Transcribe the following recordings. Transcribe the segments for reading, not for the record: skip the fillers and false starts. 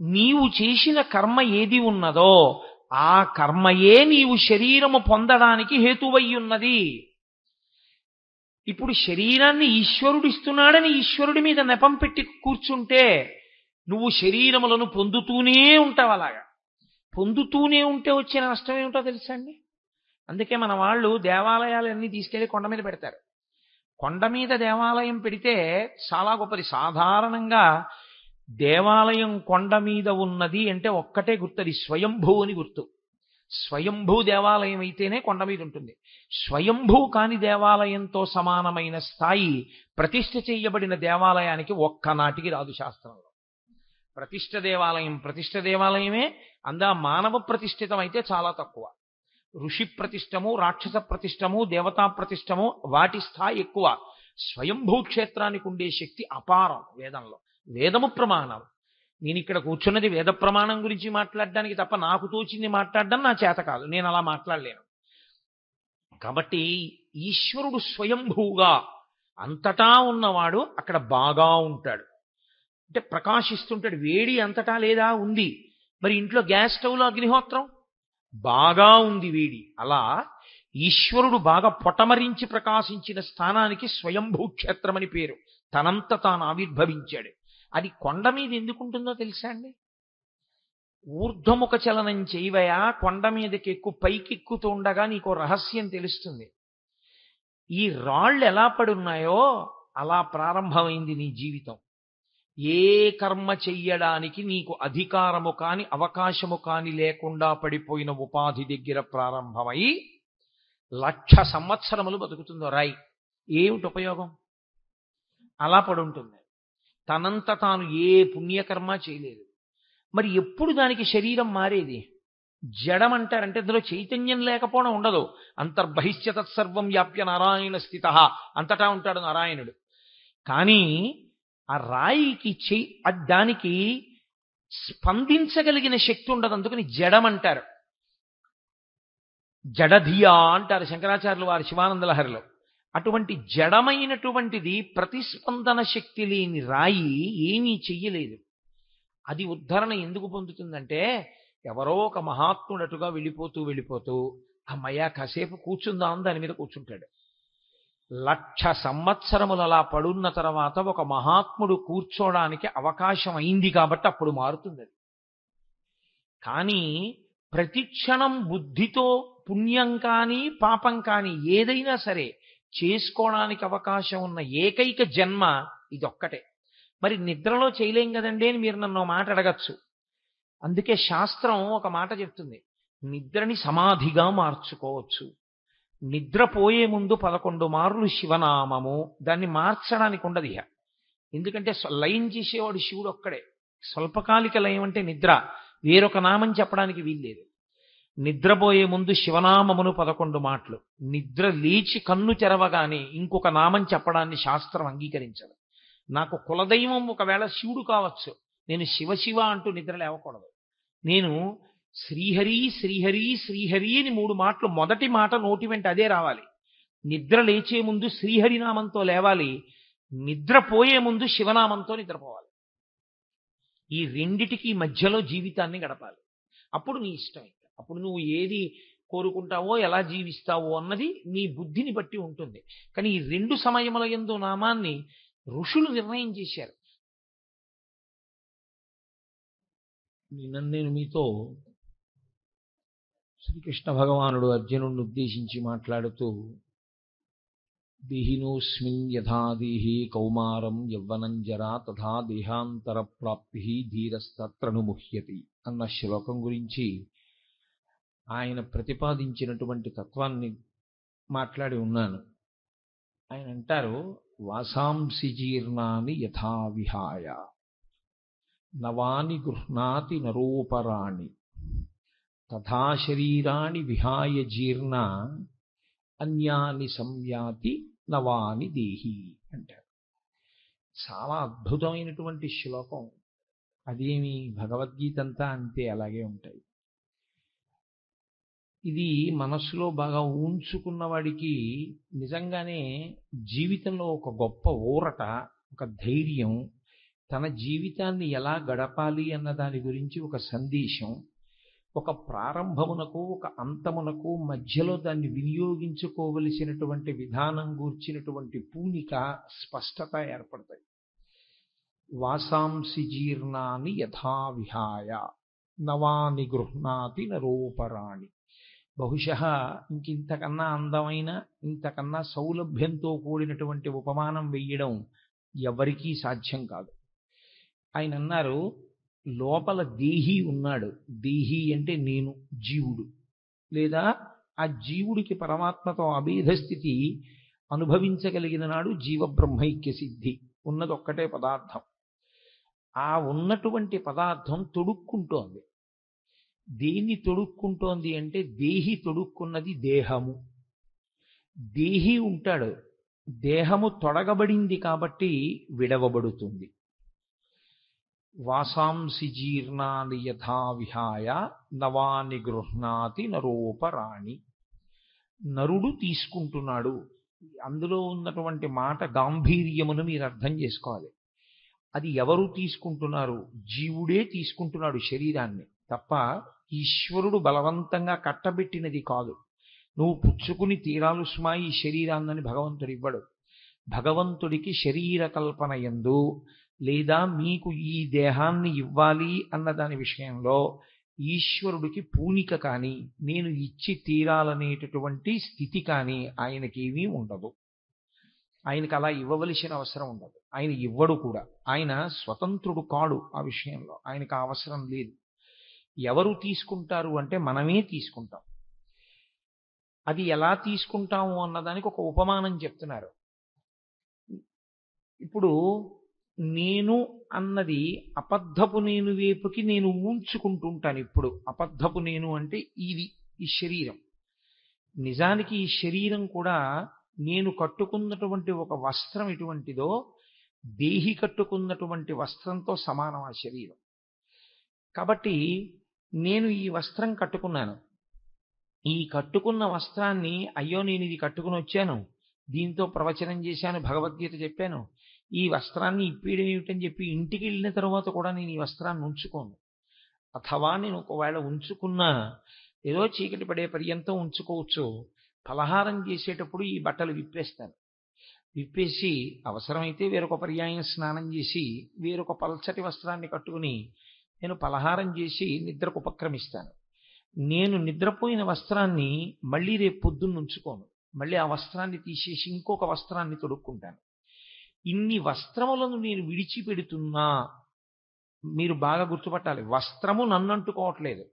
నీవు చేసిన కర్మ ఏది ఉన్నదో ఆ కర్మయే నీవు శరీరము పొందడానికి హేతువయ్యున్నది. ఇప్పుడు శరీరాన్ని ఈశ్వరుడు ఇస్తున్నాడని ఈశ్వరుడి మీద నెపం పెట్టి కూర్చుంటే నువ్వు శరీరములను పొందుతూనే ఉంటావు. అలాగా పొందుతూనే ఉంటే వచ్చే నష్టం ఏమిటో తెలుసా అండి? అందుకే మన వాళ్ళు దేవాలయాలన్నీ తీసుకెళ్లి కొండ మీద పెడతారు. కొండ మీద దేవాలయం పెడితే చాలా గొప్పది. సాధారణంగా దేవాలయం కొండ మీద ఉన్నది అంటే ఒక్కటే గుర్తది, స్వయంభూ అని గుర్తు. స్వయంభూ దేవాలయం అయితేనే కొండ మీద ఉంటుంది. స్వయంభూ కాని దేవాలయంతో సమానమైన స్థాయి ప్రతిష్ఠ చేయబడిన దేవాలయానికి ఒక్కనాటికి రాదు శాస్త్రంలో. ప్రతిష్ఠ దేవాలయమే. అందా మానవ ప్రతిష్ఠితం అయితే చాలా తక్కువ. ఋషి ప్రతిష్టము, రాక్షస ప్రతిష్టము, దేవతా ప్రతిష్టము వాటి స్థాయి ఎక్కువ. స్వయంభూ క్షేత్రానికి ఉండే శక్తి అపారం. వేదము ప్రమాణం. నేను ఇక్కడ కూర్చున్నది వేద ప్రమాణం గురించి మాట్లాడడానికి తప్ప నాకు తోచింది మాట్లాడడం నా చేత కాదు. నేను అలా మాట్లాడలేను. కాబట్టి ఈశ్వరుడు స్వయంభూగా అంతటా ఉన్నవాడు అక్కడ బాగా ఉంటాడు. అంటే ప్రకాశిస్తుంటాడు. వేడి అంతటా లేదా? ఉంది. మరి ఇంట్లో గ్యాస్ స్టవ్లో అగ్నిహోత్రం బాగా ఉంది వేడి. అలా ఈశ్వరుడు బాగా పొటమరించి ప్రకాశించిన స్థానానికి స్వయంభూ క్షేత్రమని పేరు. తనంత తాను ఆవిర్భవించాడు. అది కొండ మీద ఎందుకుంటుందో తెలుసా అండి? ఊర్ధ్వముఖ చలనం చేయవయా, కొండ మీదకి పైకెక్కుతూ ఉండగా నీకో రహస్యం తెలుస్తుంది. ఈ రాళ్ళు ఎలా పడున్నాయో అలా ప్రారంభమైంది నీ జీవితం. ఏ కర్మ చెయ్యడానికి నీకు అధికారము కాని అవకాశము కాని లేకుండా పడిపోయిన ఉపాధి దగ్గర ప్రారంభమై 1,00,000 సంవత్సరములు బతుకుతుందో రాయి. ఏమిటి ఉపయోగం? అలా పడుంటుంది. తనంత తాను ఏ పుణ్యకర్మ చేయలేదు. మరి ఎప్పుడు దానికి శరీరం మారేది? జడం అంటారంటే అందులో చైతన్యం లేకపోవడం ఉండదు. అంతర్బహిష్య తత్సర్వం వ్యాప్య నారాయణ స్థిత, అంతటా ఉంటాడు నారాయణుడు. కానీ ఆ రాయికి దానికి స్పందించగలిగిన శక్తి ఉండదు. అందుకని జడం అంటారు. జడధియా అంటారు శంకరాచార్యులు వారి శివానంద లహరిలో. అటువంటి జడమైనటువంటిది ప్రతిస్పందన శక్తి లేని రాయి ఏమీ చెయ్యలేదు. అది ఉద్ధరణ ఎందుకు పొందుతుందంటే ఎవరో ఒక మహాత్ముడటుగా వెళ్ళిపోతూ అమ్మయ్య కాసేపు కూర్చుందాం దాని మీద కూర్చుంటాడు. 1,00,000 సంవత్సరములు అలా పడున్న తర్వాత ఒక మహాత్ముడు కూర్చోడానికి అవకాశం అయింది కాబట్టి అప్పుడు మారుతుంది అది. కానీ ప్రతిక్షణం బుద్ధితో పుణ్యం కానీ పాపం కానీ ఏదైనా సరే చేసుకోవడానికి అవకాశం ఉన్న ఏకైక జన్మ ఇదొక్కటే. మరి నిద్రలో చేయలేం కదండి అని మీరు నన్ను మాట అడగచ్చు. అందుకే శాస్త్రం ఒక మాట చెప్తుంది, నిద్రని సమాధిగా మార్చుకోవచ్చు. నిద్రపోయే ముందు 11 మార్లు శివనామము, దాన్ని మార్చడానికి ఉండదు ఇహ. ఎందుకంటే లయం చేసేవాడు శివుడు ఒక్కడే. స్వల్పకాలిక లయం అంటే నిద్ర, వేరొక నామం చెప్పడానికి వీల్లేదు. నిద్రపోయే ముందు శివనామమును 11 మాటలు, నిద్ర లేచి కన్ను తెరవగానే ఇంకొక నామం చెప్పడాన్ని శాస్త్రం అంగీకరించదు. నాకు కులదైవం ఒకవేళ శివుడు కావచ్చు, నేను శివ అంటూ నిద్ర లేవకూడదు. నేను శ్రీహరి శ్రీహరి శ్రీహరి అని 3 మాటలు, మొదటి మాట నోటి వెంట అదే రావాలి. నిద్ర లేచే ముందు శ్రీహరినామంతో లేవాలి, నిద్రపోయే ముందు శివనామంతో నిద్రపోవాలి. ఈ రెండిటికి మధ్యలో జీవితాన్ని గడపాలి. అప్పుడు నీ ఇష్టం. అప్పుడు నువ్వు ఏది కోరుకుంటావో ఎలా జీవిస్తావో అన్నది నీ బుద్ధిని బట్టి ఉంటుంది. కానీ ఈ 2 సమయముల యందు నామాన్ని ఋషులు నిర్ణయం చేశారు. నేను మీతో శ్రీకృష్ణ భగవానుడు అర్జునుడిని ఉద్దేశించి మాట్లాడుతూ, దేహినోస్మిన్ యథా దేహి కౌమారం యవ్వనం జరా తథా దేహాంతర ప్రాప్తి ధీరస్తత్రను ముహ్యతి అన్న శ్లోకం గురించి ఆయన ప్రతిపాదించినటువంటి తత్వాన్ని మాట్లాడి ఉన్నాను. ఆయన అంటారు, వాసాంసి జీర్ణాని యథా విహాయ నవాని గృహ్ణాతి నరోపరాణి తథా శరీరాణి విహాయ జీర్ణ అన్యాని సంయాతి నవాని దేహి అంటారు. చాలా అద్భుతమైనటువంటి శ్లోకం. అదేమి భగవద్గీత అంతా అంతే, అలాగే ఉంటాయి. ఇది మనస్సులో బాగా ఉంచుకున్న వాడికి నిజంగానే జీవితంలో ఒక గొప్ప ఊరట, ఒక ధైర్యం, తన జీవితాన్ని ఎలా గడపాలి అన్న దాని గురించి ఒక సందేశం, ఒక ప్రారంభమునకు ఒక అంతమునకు మధ్యలో దాన్ని వినియోగించుకోవలసినటువంటి విధానం గూర్చినటువంటి పూనిక స్పష్టత ఏర్పడతాయి. వాసాంసి జీర్ణాని యథా విహాయ నవాని గృహ్ణాతి నరోపరాణి. బహుశః ఇంకింతకన్నా అందమైన, ఇంతకన్నా సౌలభ్యంతో కూడినటువంటి ఉపమానం వెయ్యడం ఎవరికీ సాధ్యం కాదు. ఆయన అన్నారు, లోపల దేహి ఉన్నాడు. దేహి అంటే నేను, జీవుడు. లేదా ఆ జీవుడికి పరమాత్మతో అభేద స్థితి అనుభవించగలిగిన నాడు జీవబ్రహ్మైక్య సిద్ధి. ఉన్నది ఒక్కటే పదార్థం. ఆ ఉన్నటువంటి పదార్థం తొడుక్కుంటోంది. దేన్ని తొడుక్కుంటోంది అంటే దేహి తొడుక్కున్నది దేహము. దేహి ఉంటాడు, దేహము తొడగబడింది కాబట్టి విడవబడుతుంది. వాసాంసి జీర్ణాని యథా విహాయ నవాని గృహ్ణాతి నరోపరాణి. నరుడు తీసుకుంటున్నాడు. అందులో ఉన్నటువంటి మాట గాంభీర్యమును మీరు అర్థం చేసుకోవాలి. అది ఎవరు తీసుకుంటున్నారు? జీవుడే తీసుకుంటున్నాడు శరీరాన్ని తప్ప ఈశ్వరుడు బలవంతంగా కట్టబెట్టినది కాదు. నువ్వు పుచ్చుకుని తీరాలు స్మా ఈ శరీరాన్నని భగవంతుడు ఇవ్వడు. భగవంతుడికి శరీర కల్పన యందు లేదా మీకు ఈ దేహాన్ని ఇవ్వాలి అన్న దాని విషయంలో ఈశ్వరుడికి పూనిక కానీ, నేను ఇచ్చి తీరాలనేటటువంటి స్థితి కానీ ఆయనకేమీ ఉండదు. ఆయనకు అలా ఇవ్వవలసిన అవసరం ఉండదు. ఆయన ఇవ్వడు కూడా. ఆయన స్వతంత్రుడు కాడు. ఆ విషయంలో ఆయనకు ఆ అవసరం లేదు. ఎవరు తీసుకుంటారు అంటే మనమే తీసుకుంటాం. అది ఎలా తీసుకుంటాము అన్నదానికి ఒక ఉపమానం చెప్తున్నారు. ఇప్పుడు నేను అన్నది అబద్ధపు నేను వైపుకి నేను ఊంచుకుంటుంటాను. ఇప్పుడు అబద్ధపు నేను అంటే ఇది ఈ శరీరం. నిజానికి ఈ శరీరం కూడా నేను కట్టుకున్నటువంటి ఒక వస్త్రం ఎటువంటిదో దేహి కట్టుకున్నటువంటి వస్త్రంతో సమానం ఆ శరీరం. కాబట్టి నేను ఈ వస్త్రం కట్టుకున్నాను. ఈ కట్టుకున్న వస్త్రాన్ని, అయ్యో నేను ఇది కట్టుకుని వచ్చాను, దీంతో ప్రవచనం చేశాను, భగవద్గీత చెప్పాను, ఈ వస్త్రాన్ని ఇప్పేయడం ఏమిటని చెప్పి ఇంటికి వెళ్ళిన తర్వాత కూడా నేను ఈ వస్త్రాన్ని ఉంచుకోను. అథవా నేను ఒకవేళ ఉంచుకున్నా ఏదో చీకటి పడే పర్యంతం ఉంచుకోవచ్చు. ఫలహారం చేసేటప్పుడు ఈ బట్టలు విప్పేస్తాను. విప్పేసి అవసరమైతే వేరొక పర్యాయం స్నానం చేసి వేరొక పల్చటి వస్త్రాన్ని కట్టుకుని నేను పలహారం చేసి నిద్రకు ఉపక్రమిస్తాను. నేను నిద్రపోయిన వస్త్రాన్ని మళ్ళీ రేపు పొద్దున్న ఉంచుకోను. మళ్ళీ ఆ వస్త్రాన్ని తీసేసి ఇంకొక వస్త్రాన్ని తొడుక్కుంటాను. ఇన్ని వస్త్రములను నేను విడిచిపెడుతున్నా. మీరు బాగా గుర్తుపట్టాలి, వస్త్రము నన్ను అంటుకోవట్లేదు,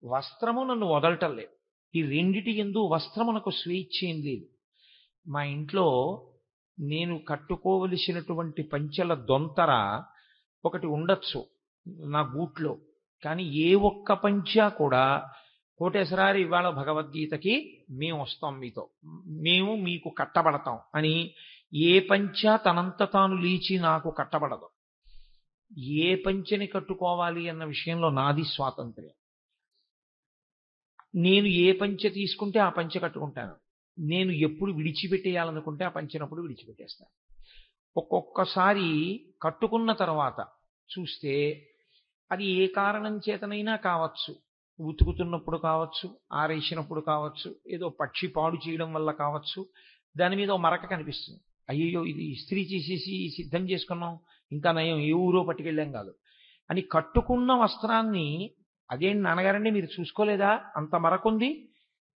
వస్త్రము నన్ను వదలటం లేదు. ఈ రెండిటి యందు వస్త్రమునకు స్వేచ్ఛ ఏం లేదు. మా ఇంట్లో నేను కట్టుకోవలసినటువంటి పంచెల దొంతర ఒకటి ఉండొచ్చు నా గూట్లో, కానీ ఏ ఒక్క పంచ కూడా కోటేశ్వరారు ఇవాళ భగవద్గీతకి మేము వస్తాం, మీతో మేము మీకు కట్టబడతాం అని ఏ పంచ తనంత తాను లేచి నాకు కట్టబడదు. ఏ పంచెని కట్టుకోవాలి అన్న విషయంలో నాది స్వాతంత్ర్యం. నేను ఏ పంచె తీసుకుంటే ఆ పంచె కట్టుకుంటాను. నేను ఎప్పుడు విడిచిపెట్టేయాలనుకుంటే ఆ పంచినప్పుడు విడిచిపెట్టేస్తాను. ఒక్కొక్కసారి కట్టుకున్న తర్వాత చూస్తే అది ఏ కారణం చేతనైనా కావచ్చు, ఉతుకుతున్నప్పుడు కావచ్చు, ఆరేసినప్పుడు కావచ్చు, ఏదో పక్షి పాడు చేయడం వల్ల కావచ్చు, దాని మీద ఓ మరక కనిపిస్తుంది. అయ్యో ఇది ఇస్త్రీ చేసేసి సిద్ధం చేసుకున్నాం, ఇంకా నయం ఏ ఊరో పట్టుకెళ్ళాం కాదు అని కట్టుకున్న వస్త్రాన్ని, అదేంటి నాన్నగారండి మీరు చూసుకోలేదా అంత మరకుంది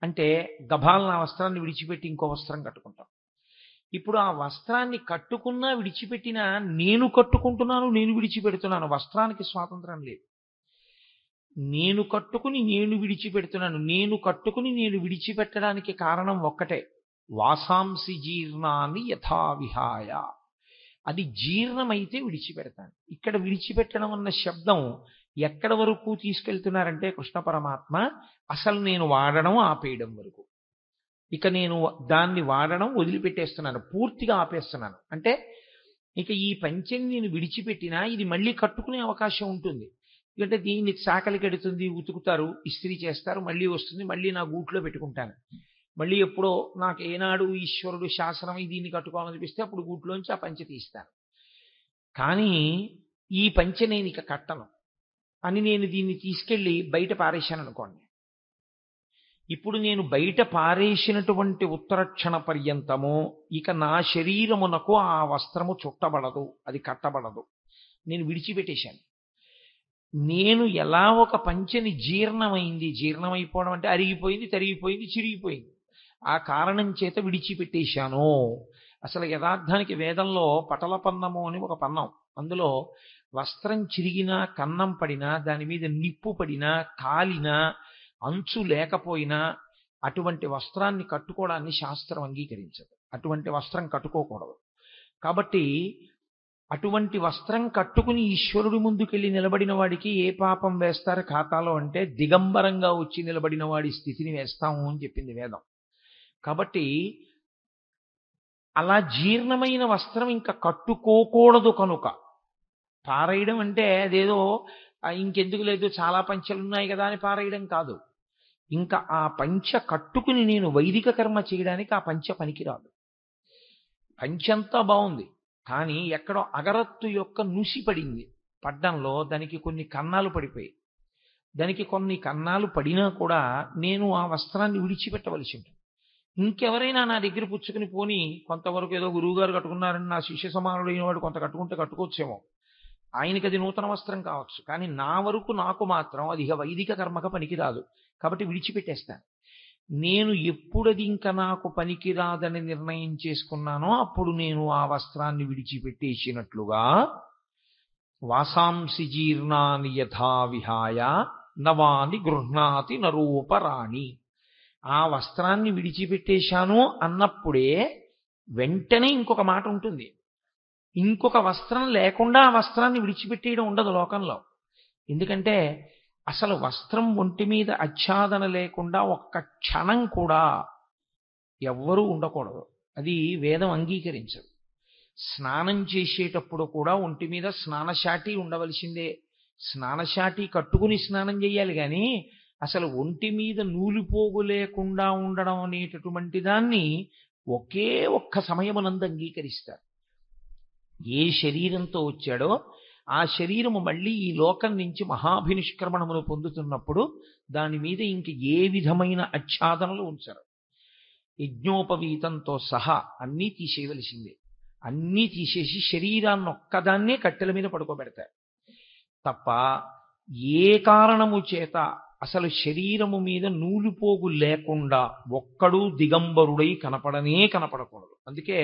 అంటే గభాలను ఆ వస్త్రాన్ని విడిచిపెట్టి ఇంకో వస్త్రం కట్టుకుంటాం. ఇప్పుడు ఆ వస్త్రాన్ని కట్టుకున్నా విడిచిపెట్టినా నేను కట్టుకుంటున్నాను, నేను విడిచిపెడుతున్నాను. వస్త్రానికి స్వాతంత్రం లేదు. నేను కట్టుకుని నేను విడిచిపెడుతున్నాను. నేను కట్టుకుని నేను విడిచిపెట్టడానికి కారణం ఒక్కటే, వాసాంసి జీర్ణాన్ని యథా విహాయ. అది జీర్ణమైతే విడిచిపెడతాను. ఇక్కడ విడిచిపెట్టడం అన్న శబ్దం ఎక్కడ వరకు తీసుకెళ్తున్నారంటే కృష్ణ పరమాత్మ అసలు నేను వాడడం ఆపేయడం వరకు. ఇక నేను దాన్ని వాడడం వదిలిపెట్టేస్తున్నాను, పూర్తిగా ఆపేస్తున్నాను. అంటే ఇక ఈ పంచెని నేను విడిచిపెట్టినా ఇది మళ్ళీ కట్టుకునే అవకాశం ఉంటుంది. ఎందుకంటే దీన్ని చాకలి కడుతుంది, ఉతుకుతారు, ఇస్త్రీ చేస్తారు, మళ్ళీ వస్తుంది, మళ్ళీ నా గూట్లో పెట్టుకుంటాను. మళ్ళీ ఎప్పుడో నాకు ఏనాడు ఈశ్వరుడు శాసనమై దీన్ని కట్టుకోవాలనిపిస్తే అప్పుడు గూట్లోంచి ఆ పంచె తీస్తాను. కానీ ఈ పంచె నేను ఇక కట్టను అని నేను దీన్ని తీసుకెళ్ళి బయట పారేశాను అనుకోండి. ఇప్పుడు నేను బయట పారేసినటువంటి ఉత్తరక్షణ పర్యంతము ఇక నా శరీరమునకు ఆ వస్త్రము చుట్టబడదు, అది కట్టబడదు, నేను విడిచిపెట్టేశాను. నేను ఎలా ఒక పంచెని జీర్ణమైపోవడం అంటే అరిగిపోయింది, తరిగిపోయింది, చిరిగిపోయింది, ఆ కారణం చేత విడిచిపెట్టేశాను. అసలు యథార్థానికి వేదంలో పటలపన్నము అని ఒక పన్నం, అందులో వస్త్రం చిరిగినా, కన్నం పడినా, దాని మీద నిప్పు పడినా, కాలినా, అంచు లేకపోయినా అటువంటి వస్త్రాన్ని కట్టుకోవడాన్ని శాస్త్రం అంగీకరించదు. అటువంటి వస్త్రం కట్టుకోకూడదు. కాబట్టి అటువంటి వస్త్రం కట్టుకుని ఈశ్వరుడి ముందుకెళ్ళి నిలబడిన వాడికి ఏ పాపం వేస్తారు ఖాతాలో అంటే దిగంబరంగా వచ్చి నిలబడిన వాడి స్థితిని వేస్తాము అని చెప్పింది వేదం. కాబట్టి అలా జీర్ణమైన వస్త్రం ఇంకా కట్టుకోకూడదు కనుక పారేయడం అంటే అదేదో ఇంకెందుకు లేదు చాలా పంచెలున్నాయి కదా అని పారేయడం కాదు. ఇంకా ఆ పంచ కట్టుకుని నేను వైదిక కర్మ చేయడానికి ఆ పంచ పనికిరాదు. పంచంతా బాగుంది, కానీ ఎక్కడో అగరత్తు యొక్క నుసి పడింది, పడ్డంలో దానికి కొన్ని కన్నాలు పడిపోయి, దానికి కొన్ని కన్నాలు పడినా కూడా నేను ఆ వస్త్రాన్ని విడిచిపెట్టవలసి ఉంటుంది. ఇంకెవరైనా నా దగ్గర పుచ్చుకుని పోని కొంతవరకు ఏదో గురువుగారు కట్టుకున్నారని నా శిష్య సమానుడైన వాడు కొంత కట్టుకుంటే కట్టుకోవచ్చేమో, ఆయనకి అది నూతన వస్త్రం కావచ్చు, కానీ నా వరకు నాకు మాత్రం అది ఇక వైదిక కర్మక పనికిరాదు. కాబట్టి విడిచిపెట్టేస్తాను. నేను ఎప్పుడది ఇంకా నాకు పనికిరాదని నిర్ణయం చేసుకున్నానో అప్పుడు నేను ఆ వస్త్రాన్ని విడిచిపెట్టేసినట్లుగా వాసాంసి జీర్ణాని యథా విహాయ నవాని గృహ్ణాతి నరూపరాణి. ఆ వస్త్రాన్ని విడిచిపెట్టేశాను అన్నప్పుడే వెంటనే ఇంకొక మాట ఉంటుంది. ఇంకొక వస్త్రం లేకుండా ఆ వస్త్రాన్ని విడిచిపెట్టేయడం ఉండదు లోకంలో. ఎందుకంటే అసలు వస్త్రం ఒంటి మీద ఆచ్ఛాదన లేకుండా ఒక్క క్షణం కూడా ఎవ్వరూ ఉండకూడదు. అది వేదం అంగీకరించదు. స్నానం చేసేటప్పుడు కూడా ఒంటి మీద స్నానశాటి ఉండవలసిందే. స్నానశాటి కట్టుకుని స్నానం చేయాలి, కానీ అసలు ఒంటి మీద నూలుపోగు లేకుండా ఉండడం అనేటటువంటి దాన్ని ఒకే ఒక్క సమయమునందు అంగీకరిస్తారు. ఏ శరీరంతో వచ్చాడో ఆ శరీరము మళ్ళీ ఈ లోకం నుంచి మహాభినిష్క్రమణమును పొందుతున్నప్పుడు దాని మీద ఇంక ఏ విధమైన ఆచ్ఛాదనలు ఉంచరు. యజ్ఞోపవీతంతో సహా అన్నీ తీసేయవలసిందే. అన్నీ తీసేసి శరీరాన్ని ఒక్కదాన్నే కట్టెల మీద పడుకోబెడతారు తప్ప ఏ కారణము చేత అసలు శరీరము మీద నూలుపోగు లేకుండా ఒక్కడూ దిగంబరుడై కనపడకూడదు. అందుకే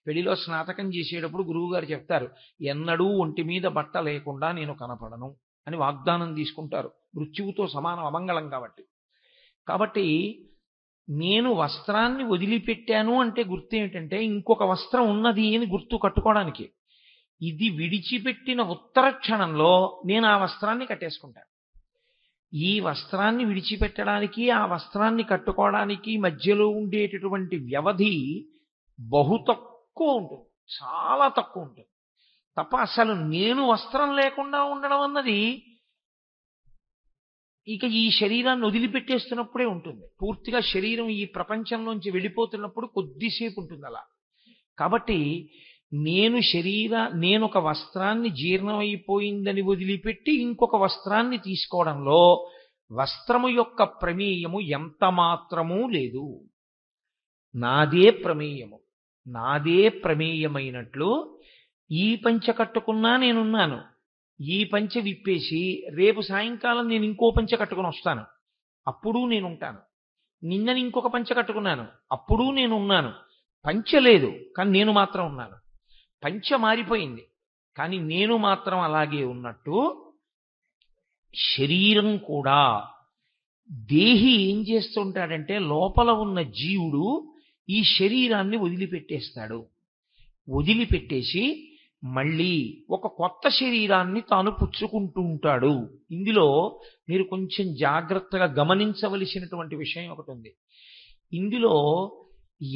పెళ్లిలో స్నాతకం చేసేటప్పుడు గురువుగారు చెప్తారు, ఎన్నడూ ఒంటి మీద బట్ట లేకుండా నేను కనపడను అని వాగ్దానం తీసుకుంటారు. మృత్యువుతో సమానం, అమంగళం కాబట్టి నేను వస్త్రాన్ని వదిలిపెట్టాను అంటే గుర్తు ఏమిటంటే ఇంకొక వస్త్రం ఉన్నది అని గుర్తు కట్టుకోవడానికి. ఇది విడిచిపెట్టిన ఉత్తర క్షణంలో నేను ఆ వస్త్రాన్ని కట్టేసుకుంటాను. ఈ వస్త్రాన్ని విడిచిపెట్టడానికి ఆ వస్త్రాన్ని కట్టుకోవడానికి మధ్యలో ఉండేటటువంటి వ్యవధి బహు తక్కువ ఉంటుంది, చాలా తక్కువ ఉంటుంది తప్ప అసలు నేను వస్త్రం లేకుండా ఉండడం అన్నది ఇక ఈ శరీరాన్ని వదిలిపెట్టేస్తున్నప్పుడే ఉంటుంది. పూర్తిగా శరీరం ఈ ప్రపంచంలోంచి వెళ్ళిపోతున్నప్పుడు కొద్దిసేపు ఉంటుంది అలా. కాబట్టి నేను ఒక వస్త్రాన్ని జీర్ణమైపోయిందని వదిలిపెట్టి ఇంకొక వస్త్రాన్ని తీసుకోవడంలో వస్త్రము యొక్క ప్రమేయము ఎంత మాత్రమూ లేదు. నాదే ప్రమేయమైనట్లు ఈ పంచ కట్టుకున్నా నేనున్నాను. ఈ పంచ విప్పేసి రేపు సాయంకాలం నేను ఇంకో పంచ కట్టుకుని వస్తాను, అప్పుడు నేనుంటాను. నిన్నని ఇంకొక పంచ కట్టుకున్నాను, అప్పుడు నేను ఉన్నాను. పంచ లేదు, కానీ నేను మాత్రం ఉన్నాను. పంచ మారిపోయింది, కానీ నేను మాత్రం అలాగే ఉన్నట్టు శరీరం కూడా. దేహి ఏం చేస్తుంటాడంటే లోపల ఉన్న జీవుడు ఈ శరీరాన్ని వదిలిపెట్టేస్తాడు. వదిలిపెట్టేసి మళ్ళీ ఒక కొత్త శరీరాన్ని తాను పుచ్చుకుంటూ ఉంటాడు. ఇందులో మీరు కొంచెం జాగ్రత్తగా గమనించవలసినటువంటి విషయం ఒకటి ఉంది. ఇందులో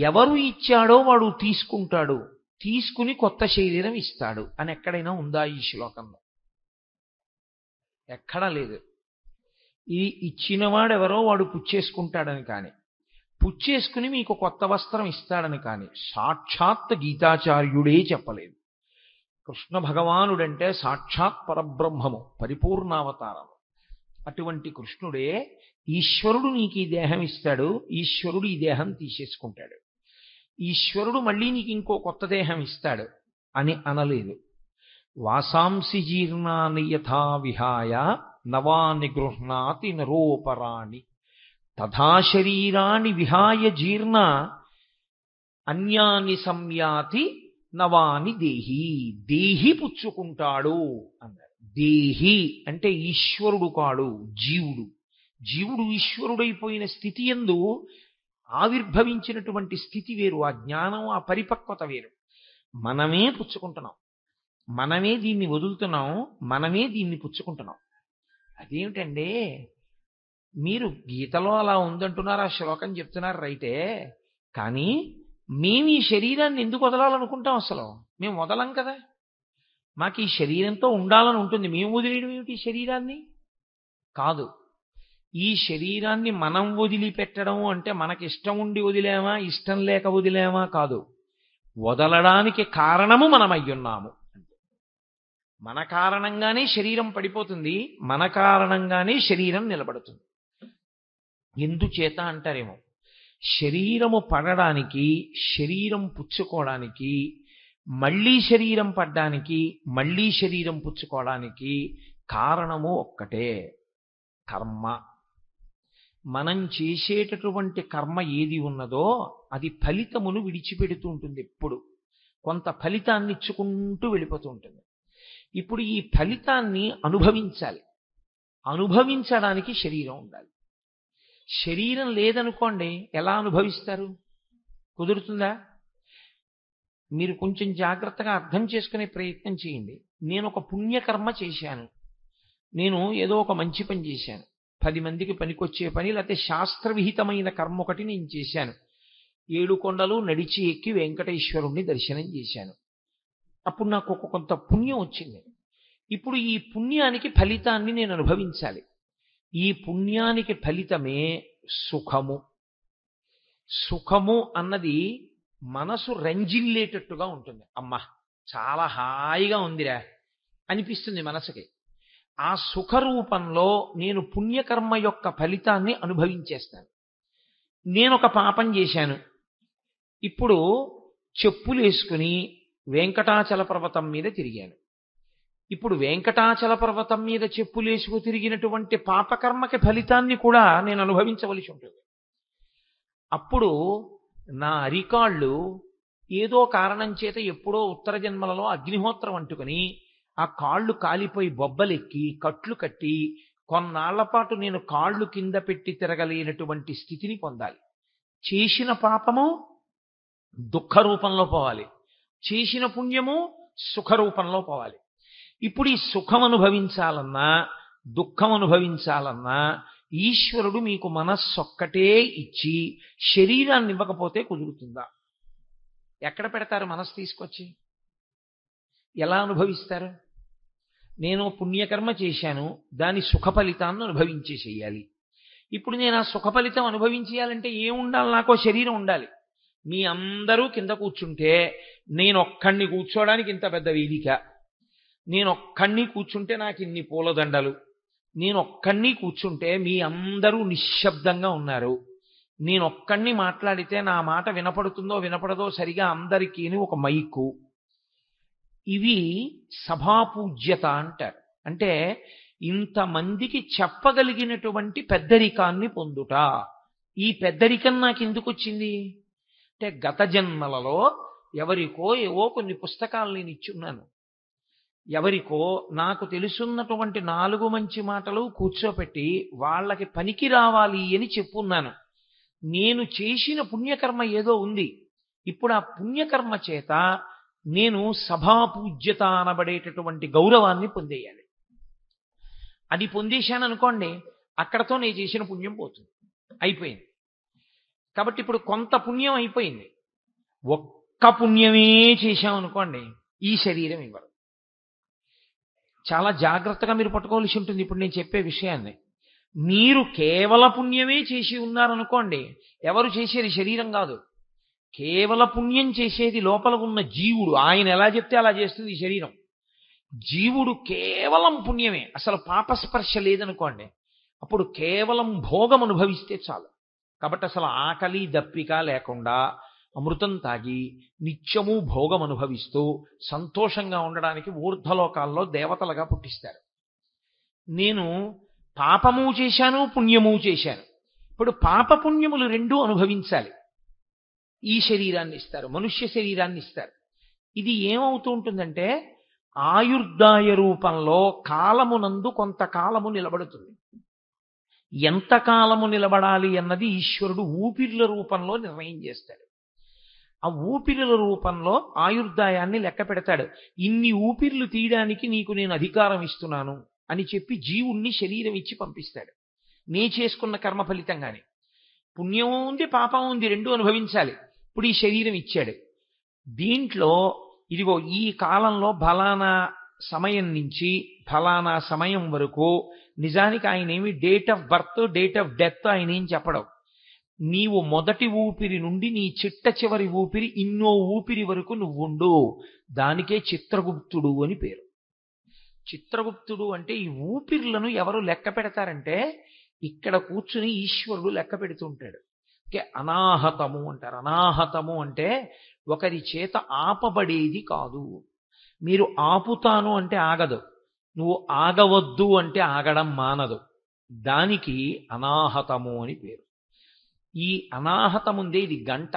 ఎవరు ఇచ్చాడో వాడు తీసుకుంటాడు, తీసుకుని కొత్త శరీరం ఇస్తాడు అని ఎక్కడైనా ఉందా ఈ శ్లోకంలో? ఎక్కడా లేదు. ఈ ఇచ్చినవాడెవరో వాడు పుచ్చేసుకుంటాడని కానీ, పుచ్చేసుకుని మీకు కొత్త వస్త్రం ఇస్తాడని కానీ సాక్షాత్ గీతాచార్యుడే చెప్పలేదు. కృష్ణ భగవానుడంటే సాక్షాత్ పరబ్రహ్మము, పరిపూర్ణావతారము. అటువంటి కృష్ణుడే ఈశ్వరుడు నీకు ఈ దేహం ఇస్తాడు, ఈశ్వరుడు ఈ దేహం తీసేసుకుంటాడు. ఈశ్వరుడు మళ్ళీ నీకు ఇంకో కొత్త దేహం ఇస్తాడు అని అనలేదు. వాసాంసి జీర్ణాని యథా విహాయ నవాని గృహ్ణాతి నరోపరాణి తథా శరీరాన్ని విహాయ జీర్ణ అన్యాని సంయాతి నవాని దేహి. దేహి పుచ్చుకుంటాడు అన్నారు. దేహి అంటే ఈశ్వరుడు కాడు, జీవుడు. జీవుడు ఈశ్వరుడైపోయిన స్థితి యందు ఆవిర్భవించినటువంటి స్థితి వేరు, ఆ జ్ఞానం, ఆ పరిపక్వత వేరు. మనమే పుచ్చుకుంటున్నాం, మనమే దీన్ని వదులుతున్నాం, మనమే దీన్ని పుచ్చుకుంటున్నాం. అదేమిటండి, మీరు గీతలో అలా ఉందంటున్నారు, ఆ శ్లోకం చెప్తున్నారు రైటే, కానీ మేము ఈ శరీరాన్ని ఎందుకు వదలాలనుకుంటాం? అసలు మేము వదలం కదా, మాకు ఈ శరీరంతో ఉండాలని ఉంటుంది. మేము వదిలేయడం ఏమిటి ఈ శరీరాన్ని? కాదు. ఈ శరీరాన్ని మనం వదిలిపెట్టడం అంటే మనకి ఇష్టం ఉండి వదిలేమా, ఇష్టం లేక వదిలేమా కాదు. వదలడానికి కారణము మనం అయ్యున్నాము. మన కారణంగానే శరీరం పడిపోతుంది, మన కారణంగానే శరీరం నిలబడుతుంది. ఎందుచేత అంటారేమో, శరీరము పడడానికి, శరీరం పుచ్చుకోవడానికి, మళ్ళీ శరీరం పడ్డానికి, మళ్ళీ శరీరం పుచ్చుకోవడానికి కారణము ఒక్కటే, కర్మ. మనం చేసేటటువంటి కర్మ ఏది ఉన్నదో అది ఫలితమును విడిచిపెడుతూ ఉంటుంది. ఎప్పుడు కొంత ఫలితాన్ని ఇచ్చుకుంటూ వెళ్ళిపోతూ ఉంటుంది. ఇప్పుడు ఈ ఫలితాన్ని అనుభవించాలి, అనుభవించడానికి శరీరం ఉండాలి. శరీరం లేదనుకోండి, ఎలా అనుభవిస్తారు? కుదురుతుందా? మీరు కొంచెం జాగ్రత్తగా అర్థం చేసుకునే ప్రయత్నం చేయండి. నేను ఒక పుణ్యకర్మ చేశాను, నేను ఏదో ఒక మంచి పని చేశాను, 10 మందికి పనికొచ్చే పని, లేకపోతే శాస్త్రవిహితమైన కర్మ ఒకటి నేను చేశాను. 7 కొండలు నడిచి ఎక్కి వెంకటేశ్వరుణ్ణి దర్శనం చేశాను. అప్పుడు నాకు ఒక కొంత పుణ్యం వచ్చింది. ఇప్పుడు ఈ పుణ్యానికి ఫలితాన్ని నేను అనుభవించాలి. ఈ పుణ్యానికి ఫలితమే సుఖము. సుఖము అన్నది మనసు రంజిల్లేటట్టుగా ఉంటుంది. అమ్మా చాలా హాయిగా ఉందిరా అనిపిస్తుంది మనసుకి. ఆ సుఖ రూపంలో నేను పుణ్యకర్మ యొక్క ఫలితాన్ని అనుభవించేస్తాను. నేను ఒక పాపం చేశాను, ఇప్పుడు చెప్పులు వేసుకుని వెంకటాచల పర్వతం మీద తిరిగాను. ఇప్పుడు వెంకటాచల పర్వతం మీద చెప్పులేసుకు తిరిగినటువంటి పాపకర్మకి ఫలితాన్ని కూడా నేను అనుభవించవలసి ఉంటుంది. అప్పుడు నా అరికాళ్ళు ఏదో కారణం చేత ఎప్పుడో ఉత్తర జన్మలలో అగ్నిహోత్రం అంటుకుని ఆ కాళ్ళు కాలిపోయి బొబ్బలెక్కి కట్లు కట్టి కొన్నాళ్ల పాటు నేను కాళ్ళు కింద పెట్టి తిరగలేనటువంటి స్థితిని పొందాలి. చేసిన పాపము దుఃఖ రూపంలో పోవాలి, చేసిన పుణ్యము సుఖ రూపంలో పోవాలి. ఇప్పుడు ఈ సుఖం అనుభవించాలన్నా దుఃఖం అనుభవించాలన్నా ఈశ్వరుడు మీకు మనస్సొక్కటే ఇచ్చి శరీరాన్ని ఇవ్వకపోతే కుదురుతుందా? ఎక్కడ పెడతారు మనస్సు తీసుకొచ్చి? ఎలా అనుభవిస్తారు? నేను పుణ్యకర్మ చేశాను, దాని సుఖ ఫలితాన్ని అనుభవించేసేయాలి. ఇప్పుడు నేను ఆ సుఖ ఫలితం అనుభవించేయాలంటే ఏముండాలి? నాకో శరీరం ఉండాలి. మీ అందరూ కింద కూర్చుంటే నేనొక్కడిని కూర్చోవడానికి ఇంత పెద్ద వేదిక, నేనొక్కడిని కూర్చుంటే నాకు ఇన్ని పూలదండలు, నేనొక్కడిని కూర్చుంటే మీ అందరూ నిశ్శబ్దంగా ఉన్నారు, నేనొక్కడిని మాట్లాడితే నా మాట వినపడుతుందో వినపడదో సరిగా అందరికీ ఒక మైకు. ఇవి సభాపూజ్యత అంటారు. అంటే ఇంతమందికి చెప్పగలిగినటువంటి పెద్దరికాన్ని పొందుట. ఈ పెద్దరికం నాకు ఎందుకు వచ్చింది అంటే, గత జన్మలలో ఎవరికో ఏవో కొన్ని పుస్తకాలు నేను ఇచ్చున్నాను, ఎవరికో నాకు తెలుసున్నటువంటి 4 మంచి మాటలు కూర్చోపెట్టి వాళ్ళకి పనికి రావాలి అని చెప్పున్నాను. నేను చేసిన పుణ్యకర్మ ఏదో ఉంది. ఇప్పుడు ఆ పుణ్యకర్మ చేత నేను సభాపూజ్యత అనబడేటటువంటి గౌరవాన్ని పొందేయాలి. అది పొందేశాను అనుకోండి, అక్కడతో నేను చేసిన పుణ్యం పోతుంది, అయిపోయింది. కాబట్టి ఇప్పుడు కొంత పుణ్యం అయిపోయింది. ఒక్క పుణ్యమే చేశామనుకోండి, ఈ శరీరం ఇవ్వరు. చాలా జాగ్రత్తగా మీరు పట్టుకోవాల్సి ఉంటుంది ఇప్పుడు నేను చెప్పే విషయాన్ని. మీరు కేవల పుణ్యమే చేసి ఉన్నారనుకోండి, ఎవరు చేసేది శరీరం కాదు, కేవల పుణ్యం చేసేది లోపల ఉన్న జీవుడు. ఆయన ఎలా చెప్తే అలా చేస్తుంది ఈ శరీరం. జీవుడు కేవలం పుణ్యమే, అసలు పాపస్పర్శ లేదనుకోండి, అప్పుడు కేవలం భోగం అనుభవిస్తే చాలు. కాబట్టి అసలు ఆకలి దప్పిక లేకుండా అమృతం తాగి నిత్యము భోగం అనుభవిస్తూ సంతోషంగా ఉండడానికి ఊర్ధ్వలోకాల్లో దేవతలుగా పుట్టిస్తారు. నేను పాపము చేశాను, పుణ్యము చేశాను. ఇప్పుడు పాపపుణ్యములు రెండూ అనుభవించాలి. ఈ శరీరాన్ని ఇస్తారు, మనుష్య శరీరాన్ని ఇస్తారు. ఇది ఏమవుతూ ఉంటుందంటే ఆయుర్దాయ రూపంలో కాలమునందు కొంతకాలము నిలబడుతుంది. ఎంత కాలము నిలబడాలి అన్నది ఈశ్వరుడు ఊపిర్ల రూపంలో నిర్ణయం చేస్తాడు. ఆ ఊపిర్ల రూపంలో ఆయుర్దాయాన్ని లెక్క పెడతాడు. ఇన్ని ఊపిర్లు తీయడానికి నీకు నేను అధికారం ఇస్తున్నాను అని చెప్పి జీవుణ్ణి శరీరం ఇచ్చి పంపిస్తాడు. నే చేసుకున్న కర్మ ఫలితంగానే. పుణ్యం ఉంది, పాపం ఉంది, రెండూ అనుభవించాలి. ఇప్పుడు ఈ శరీరం ఇచ్చాడు. దీంట్లో ఇదిగో ఈ కాలంలో ఫలానా సమయం నుంచి ఫలానా సమయం వరకు, నిజానికి ఆయన ఏమి date of birth date of death ఆయన ఏం చెప్పడం. నీవు మొదటి ఊపిరి నుండి నీ చిట్ట చివరి ఊపిరి ఇన్నో ఊపిరి వరకు నువ్వుండు. దానికే చిత్రగుప్తుడు అని పేరు. చిత్రగుప్తుడు అంటే ఈ ఊపిర్లను ఎవరు లెక్క పెడతారంటే ఇక్కడ కూర్చుని ఈశ్వరుడు లెక్క పెడుతూ ఉంటాడు. అనాహతము అంటారు. అనాహతము అంటే ఒకరి చేత ఆపబడేది కాదు. మీరు ఆపుతాను అంటే ఆగదు, నువ్వు ఆగవద్దు అంటే ఆగడం మానదు. దానికి అనాహతము అని పేరు. ఈ అనాహతముందే ఇది గంట.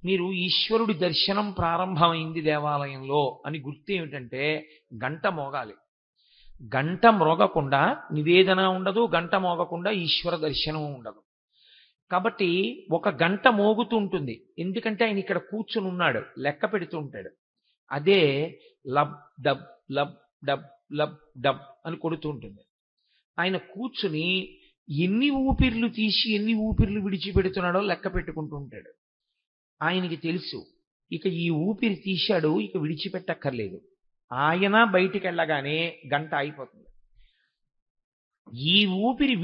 మీరు ఈశ్వరుడి దర్శనం ప్రారంభమైంది దేవాలయంలో అని గుర్తు ఏమిటంటే గంట మోగాలి. గంట మ్రోగకుండా నివేదన ఉండదు, గంట మోగకుండా ఈశ్వర దర్శనం ఉండదు. కాబట్టి ఒక గంట మోగుతూ ఉంటుంది. ఎందుకంటే ఆయన ఇక్కడ కూర్చుని ఉన్నాడు, లెక్క పెడుతూ ఉంటాడు. అదే lub dub lub dub lub dub అని కొడుతూ ఉంటుంది. ఆయన కూర్చుని ఎన్ని ఊపిర్లు తీసి ఎన్ని ఊపిర్లు విడిచిపెడుతున్నాడో లెక్క పెట్టుకుంటూ ఉంటాడు. ఆయనకి తెలుసు ఇక ఈ ఊపిరి తీశాడు, ఇక విడిచిపెట్టక్కర్లేదు. ఆయన బయటికి వెళ్ళగానే గంట అయిపోతుంది. ఈ ఊపిరి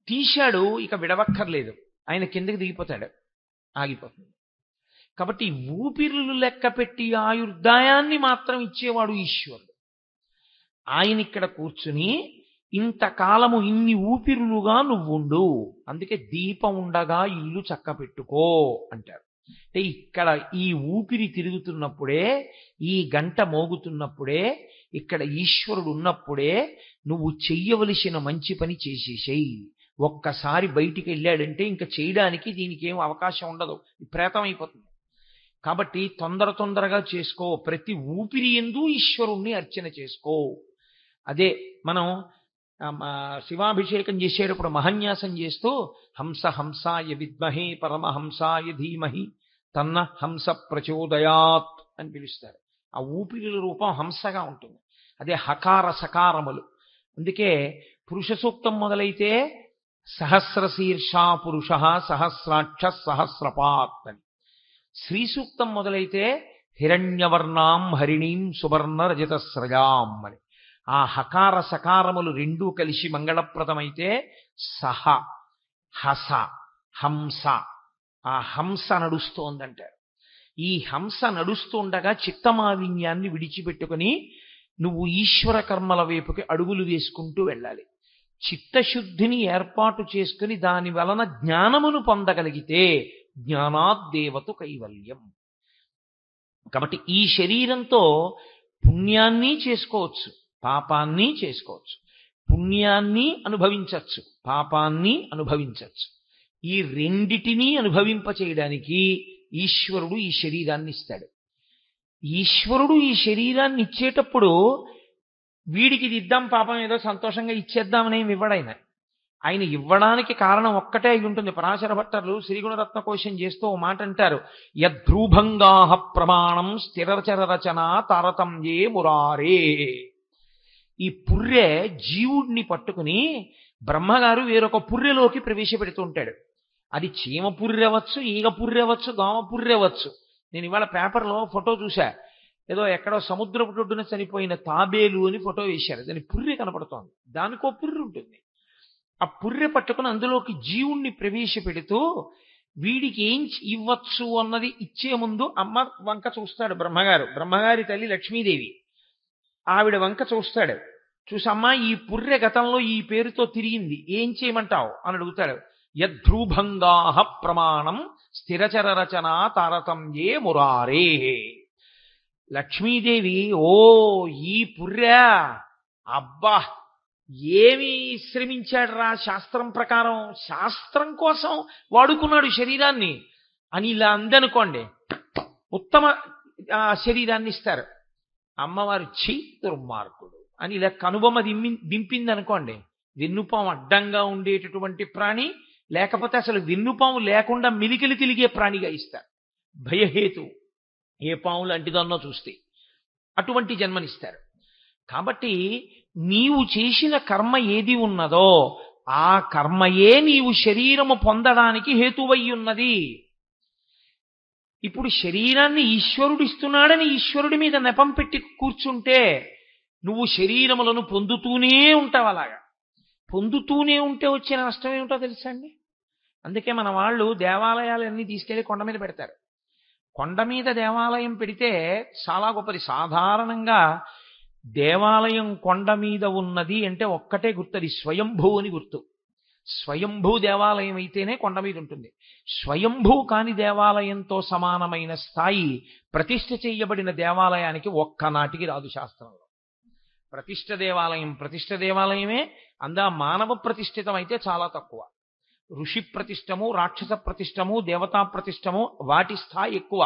తీశాడు, ఇక విడవక్కర్లేదు, ఆయన కిందకి దిగిపోతాడు, ఆగిపోతుంది. కాబట్టి ఊపిర్లు లెక్క పెట్టి ఆయుర్దాయాన్ని మాత్రం ఇచ్చేవాడు ఈశ్వరుడు. ఆయన ఇక్కడ కూర్చుని ఇంతకాలము ఇన్ని ఊపిరులుగా నువ్వుండు, అందుకే దీపం ఉండగా ఇల్లు చక్క పెట్టుకో అంటారు. అంటే ఇక్కడ ఈ ఊపిరి తిరుగుతున్నప్పుడే, ఈ గంట మోగుతున్నప్పుడే, ఇక్కడ ఈశ్వరుడు ఉన్నప్పుడే నువ్వు చెయ్యవలసిన మంచి పని చేసేసేయి. ఒక్కసారి బయటికి వెళ్ళాడంటే ఇంకా చేయడానికి దీనికి ఏం అవకాశం ఉండదు, ప్రేతం అయిపోతుంది. కాబట్టి తొందరగా చేసుకో. ప్రతి ఊపిరి యందు ఈశ్వరుణ్ణి అర్చన చేసుకో. అదే మనం శివాభిషేకం చేసేటప్పుడు మహన్యాసం చేస్తూ హంస హంసాయ విద్మహే పరమహంసాయ ధీమహి తన్న హంస ప్రచోదయాత్ అని పిలుస్తారు. ఆ ఊపిరిల రూపం హంసగా ఉంటుంది. అదే హకార సకారములు. అందుకే పురుష సూక్తం మొదలైతే సహస్రశీర్షా పురుష సహస్రాక్ష సహస్రపాత్ అని, శ్రీ సూక్తం మొదలైతే హిరణ్యవర్ణాం హరిణీం సువర్ణ రజతస్రజాం అని. ఆ హకార సకారములు రెండూ కలిసి మంగళప్రదమైతే సహ హస హంస, ఆ హంస నడుస్తోందంటారు. ఈ హంస నడుస్తుండగా చిత్తమాలిన్యాన్ని విడిచిపెట్టుకుని నువ్వు ఈశ్వర కర్మల వైపుకి అడుగులు వేసుకుంటూ వెళ్ళాలి. చిత్తశుద్ధిని ఏర్పాటు చేసుకుని దాని వలన జ్ఞానమును పొందగలిగితే జ్ఞానాద్దేవతు కైవల్యం. కాబట్టి ఈ శరీరంతో పుణ్యాన్ని చేసుకోవచ్చు, పాపాన్ని చేసుకోవచ్చు. పుణ్యాన్ని అనుభవించవచ్చు, పాపాన్ని అనుభవించవచ్చు. ఈ రెండిటినీ అనుభవింపచేయడానికి ఈశ్వరుడు ఈ శరీరాన్ని ఇస్తాడు. ఈశ్వరుడు ఈ శరీరాన్ని ఇచ్చేటప్పుడు వీడికి ఇది ఇద్దాం, పాపం ఏదో సంతోషంగా ఇచ్చేద్దామని ఏమి ఇవ్వడాయన. ఆయన ఇవ్వడానికి కారణం ఒక్కటే అయి ఉంటుంది. పరాశర భట్టర్లు శ్రీగుణరత్న కోశం చేస్తూ ఓ మాట అంటారు, యద్భ్రూభంగాః ప్రమాణం స్థిరచర రచన తారతమ్యే మురారే. ఈ పుర్రె జీవుడిని పట్టుకుని బ్రహ్మగారు వేరొక పుర్రెలోకి ప్రవేశపెడుతూ ఉంటాడు. అది చీమ పుర్రెవచ్చు, ఈగ పుర్రెవచ్చు, దోమ పుర్రెవచ్చు. నేను ఇవాళ పేపర్లో ఫోటో చూశా, ఏదో ఎక్కడో సముద్రపు ఒడ్డున చనిపోయిన తాబేలు అని ఫోటో వేశారు. దాని పుర్రె కనపడుతోంది, దానికో పుర్రె ఉంటుంది. ఆ పుర్రె పట్టుకుని అందులోకి జీవుణ్ణి ప్రవేశపెడుతూ వీడికి ఏం ఇవ్వచ్చు అన్నది ఇచ్చే ముందు అమ్మ వంక చూస్తాడు బ్రహ్మగారు. బ్రహ్మగారి తల్లి లక్ష్మీదేవి ఆవిడ వంక చూస్తాడు. చూసమ్మా, ఈ పుర్రె గతంలో ఈ పేరుతో తిరిగింది, ఏం చేయమంటావు అని అడుగుతాడు. యద్భ్రూభంగాః ప్రమాణం స్థిరచర రచన తారతమ్యే మురారే. లక్ష్మీదేవి, ఓ ఈ పుర్రె, అబ్బా ఏమి శ్రమించాడు రా శాస్త్రం ప్రకారం, శాస్త్రం కోసం వాడుకున్నాడు శరీరాన్ని అని ఇలా అందనుకోండి, ఉత్తమ శరీరాన్ని ఇస్తారు. అమ్మవారు ఛీ దుర్మార్గుడు అని ఇలా కనుబొమ్మ దింపింది అనుకోండి, వెన్నుపాము అడ్డంగా ఉండేటటువంటి ప్రాణి, లేకపోతే అసలు వెన్నుపాము లేకుండా మిలికిలి తిరిగే ప్రాణిగా ఇస్తారు. భయహేతు, ఏ పాము లాంటిదన్నో చూస్తే అటువంటి జన్మనిస్తారు. కాబట్టి నీవు చేసిన కర్మ ఏది ఉన్నదో ఆ కర్మయే నీవు శరీరము పొందడానికి హేతువై ఉన్నది. ఇప్పుడు శరీరాన్ని ఈశ్వరుడు ఇస్తున్నాడని ఈశ్వరుడి మీద నెపం పెట్టి కూర్చుంటే నువ్వు శరీరములను పొందుతూనే ఉంటావు. అలాగా పొందుతూనే ఉంటే వచ్చిన నష్టం ఏమిటో తెలుసా అండి? అందుకే మన వాళ్ళు దేవాలయాలన్నీ తీసుకెళ్లి కొండ మీద పెడతారు. కొండ మీద దేవాలయం పెడితే చాలా గొప్పది. సాధారణంగా దేవాలయం కొండ మీద ఉన్నది అంటే ఒక్కటే గుర్తు, అది స్వయంభూ అని గుర్తు. స్వయంభూ దేవాలయం అయితేనే కొండ మీద ఉంటుంది. స్వయంభూ కాని దేవాలయంతో సమానమైన స్థాయి ప్రతిష్ఠ చేయబడిన దేవాలయానికి ఒక్కనాటికి రాదు శాస్త్రంలో. ప్రతిష్ఠ దేవాలయమే. అందా మానవ ప్రతిష్ఠితం అయితే చాలా తక్కువ. ఋషి ప్రతిష్టము, రాక్షస ప్రతిష్టము, దేవతా ప్రతిష్టము వాటి స్థాయి ఎక్కువ.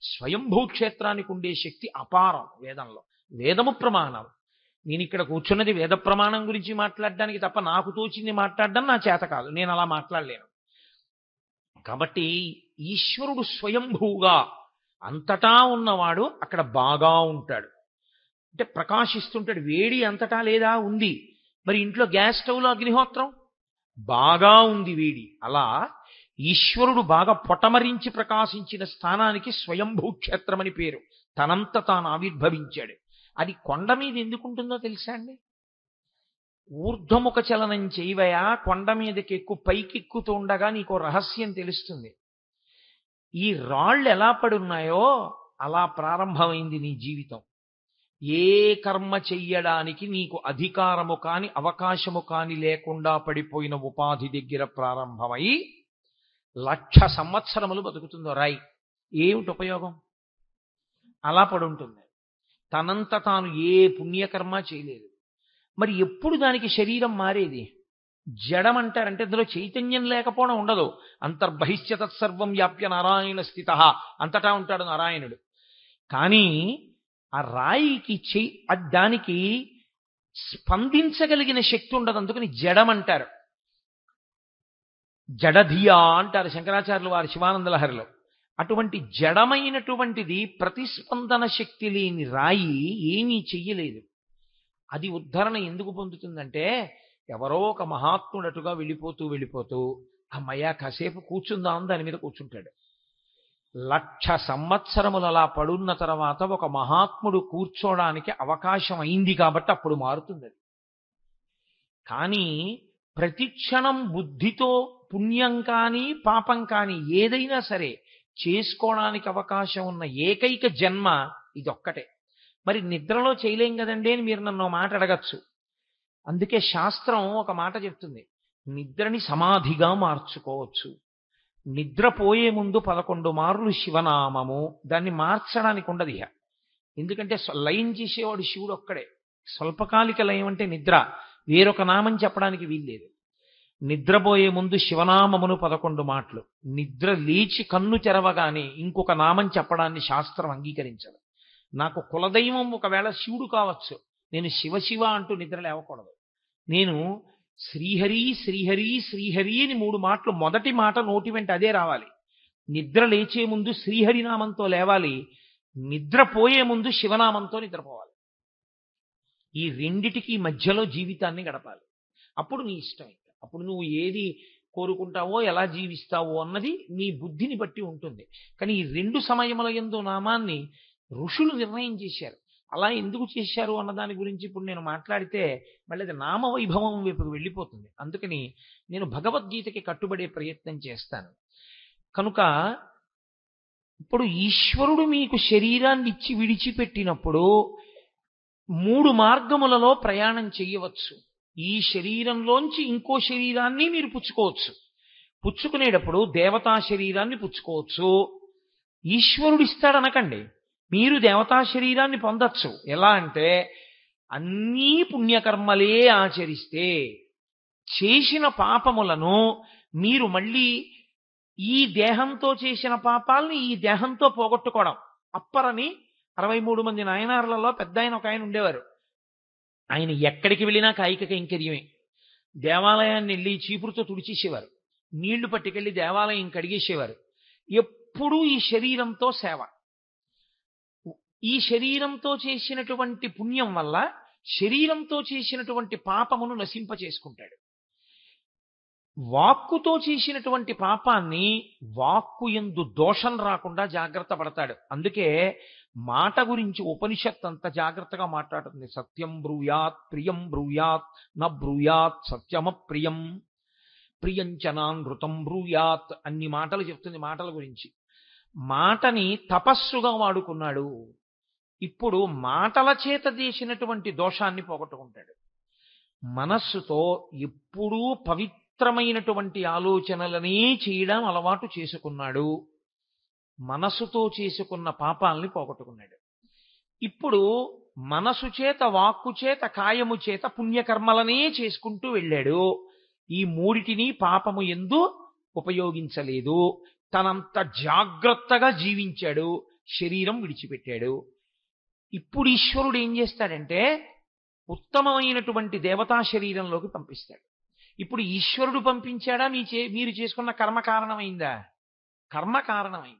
స్వయంభూ క్షేత్రానికి ఉండే శక్తి అపారం. వేదము ప్రమాణం. నేను ఇక్కడ కూర్చున్నది వేద ప్రమాణం గురించి మాట్లాడడానికి తప్ప నాకు తోచింది మాట్లాడడం నా చేత కాదు, నేను అలా మాట్లాడలేను. కాబట్టి ఈశ్వరుడు స్వయంభూగా అంతటా ఉన్నవాడు అక్కడ బాగా ఉంటాడు, అంటే ప్రకాశిస్తుంటాడు. వేడి అంతటా లేదా? ఉంది. మరి ఇంట్లో గ్యాస్ స్టవ్లో అగ్నిహోత్రం బాగా ఉంది వేడి. అలా ఈశ్వరుడు బాగా పొటమరించి ప్రకాశించిన స్థానానికి స్వయంభూ క్షేత్రమని పేరు. తనంత తాను ఆవిర్భవించాడు. అది కొండ మీద ఎందుకుంటుందో తెలుసా అండి? ఊర్ధ్వముఖ చలనం చేయవయా, కొండ మీదకి పైకెక్కుతూ ఉండగా నీకో రహస్యం తెలుస్తుంది. ఈ రాళ్ళు ఎలా పడున్నాయో అలా ప్రారంభమైంది నీ జీవితం. ఏ కర్మ చెయ్యడానికి నీకు అధికారము కాని అవకాశము కాని లేకుండా పడిపోయిన ఉపాధి దగ్గర ప్రారంభమై 1,00,000 సంవత్సరములు బతుకుతుందో రాయి, ఏమిటి ఉపయోగం? అలా పడుంటుంది. తనంత తాను ఏ పుణ్యకర్మ చేయలేదు. మరి ఎప్పుడు దానికి శరీరం మారేది? జడం అంటారంటే అందులో చైతన్యం లేకపోవడం ఉండదు. అంతర్బహిష్య తత్సర్వం వ్యాప్య నారాయణ స్థిత, అంతటా ఉంటాడు నారాయణుడు. కానీ ఆ రాయికి దానికి స్పందించగలిగిన శక్తి ఉండదు. అందుకని జడం అంటారు. జడధియా అంటారు శంకరాచార్యులు వారి శివానంద లహరిలో. అటువంటి జడమైనటువంటిది ప్రతిస్పందన శక్తి లేని రాయి ఏమీ చెయ్యలేదు. అది ఉద్ధరణ ఎందుకు పొందుతుందంటే, ఎవరో ఒక మహాత్ముడటుగా వెళ్ళిపోతూ అమ్మయ్య కాసేపు కూర్చుందాం దాని మీద కూర్చుంటాడు. 1,00,000 సంవత్సరములు అలా పడున్న తర్వాత ఒక మహాత్ముడు కూర్చోడానికి అవకాశం అయింది కాబట్టి అప్పుడు మారుతుంది అది. కానీ ప్రతిక్షణం బుద్ధితో పుణ్యం కానీ పాపం కానీ ఏదైనా సరే చేసుకోవడానికి అవకాశం ఉన్న ఏకైక జన్మ ఇదొక్కటే. మరి నిద్రలో చేయలేం కదండి అని మీరు నన్ను మాట అడగచ్చు. అందుకే శాస్త్రం ఒక మాట చెప్తుంది, నిద్రని సమాధిగా మార్చుకోవచ్చు. నిద్రపోయే ముందు 11 మార్లు శివనామము, దాన్ని మార్చడానికి ఉండదు ఇహ. ఎందుకంటే లయం చేసేవాడు శివుడు ఒక్కడే. స్వల్పకాలిక లయం అంటే నిద్ర, వేరొక నామం చెప్పడానికి వీల్లేదు. నిద్రపోయే ముందు శివనామమును 11 మాటలు, నిద్ర లేచి కన్ను తెరవగానే ఇంకొక నామం చెప్పడాన్ని శాస్త్రం అంగీకరించదు. నాకు కులదైవం ఒకవేళ శివుడు కావచ్చు, నేను శివ అంటూ నిద్ర లేవకూడదు. నేను శ్రీహరి శ్రీహరి శ్రీహరి అని 3 మాటలు, మొదటి మాట నోటి వెంట అదే రావాలి. నిద్ర లేచే ముందు శ్రీహరినామంతో లేవాలి, నిద్రపోయే ముందు శివనామంతో నిద్రపోవాలి. ఈ రెండిటికి మధ్యలో జీవితాన్ని గడపాలి. అప్పుడు నీ ఇష్టం. అప్పుడు నువ్వు ఏది కోరుకుంటావో ఎలా జీవిస్తావో అన్నది నీ బుద్ధిని బట్టి ఉంటుంది. కానీ ఈ 2 సమయముల యందు నామాన్ని ఋషులు నిర్ణయం చేశారు. అలా ఎందుకు చేశారు అన్న దాని గురించి ఇప్పుడు నేను మాట్లాడితే మళ్ళీ అది నామవైభవం వైపుకు వెళ్ళిపోతుంది. అందుకని నేను భగవద్గీతకి కట్టుబడే ప్రయత్నం చేస్తాను. కనుక ఇప్పుడు ఈశ్వరుడు మీకు శరీరాన్ని ఇచ్చి విడిచిపెట్టినప్పుడు 3 మార్గములలో ప్రయాణం చెయ్యవచ్చు. ఈ శరీరంలోంచి ఇంకో శరీరాన్ని మీరు పుచ్చుకోవచ్చు. పుచ్చుకునేటప్పుడు దేవతా శరీరాన్ని పుచ్చుకోవచ్చు. ఈశ్వరుడు ఇస్తాడనకండి, మీరు దేవతా శరీరాన్ని పొందొచ్చు. ఎలా అంటే అన్నీ పుణ్యకర్మలే ఆచరిస్తే చేసిన పాపములను మీరు మళ్ళీ ఈ దేహంతో చేసిన పాపాలని ఈ దేహంతో పోగొట్టుకోవడం. అప్పరని 63 మంది నాయనార్లలో పెద్ద ఆయన ఒక ఆయన ఉండేవారు. ఆయన ఎక్కడికి వెళ్ళినా కాయిక కైంకర్యమే. దేవాలయాన్ని వెళ్ళి చీపురుతో తుడిచేసేవారు, నీళ్లు పట్టుకెళ్ళి దేవాలయం కడిగేసేవారు. ఎప్పుడూ ఈ శరీరంతో సేవ. ఈ శరీరంతో చేసినటువంటి పుణ్యం వల్ల శరీరంతో చేసినటువంటి పాపమును నశింపచేసుకుంటాడు. వాక్కుతో చేసినటువంటి పాపాన్ని వాక్కు యందు దోషం రాకుండా జాగ్రత్త పడతాడు. అందుకే మాట గురించి ఉపనిషత్ అంత జాగ్రత్తగా మాట్లాడుతుంది. సత్యం బ్రూయాత్ ప్రియం బ్రూయాత్ న బ్రూయాత్ సత్యమప్రియం ప్రియంచనానృతం బ్రూయాత్ అన్ని మాటలు చెప్తుంది మాటల గురించి. మాటని తపస్సుగా వాడుకున్నాడు. ఇప్పుడు మాటల చేత చేసినటువంటి దోషాన్ని పోగొట్టుకుంటాడు. మనస్సుతో ఎప్పుడూ పవిత్రమైనటువంటి ఆలోచనలనే చేయడం అలవాటు చేసుకున్నాడు. మనసుతో చేసుకున్న పాపాలని పోగొట్టుకున్నాడు. ఇప్పుడు మనసు చేత, వాక్కు చేత, కాయము చేత పుణ్యకర్మలనే చేసుకుంటూ వెళ్ళాడు. ఈ మూడిటిని పాపము యందు ఉపయోగించలేదు. తనంత జాగ్రత్తగా జీవించాడు, శరీరం విడిచిపెట్టాడు. ఇప్పుడు ఈశ్వరుడు ఏం చేస్తాడంటే ఉత్తమమైనటువంటి దేవతా శరీరంలోకి పంపిస్తాడు. ఇప్పుడు ఈశ్వరుడు పంపించాడా, మీరు చేసుకున్న కర్మ కారణమైందా? కర్మ కారణమైంది.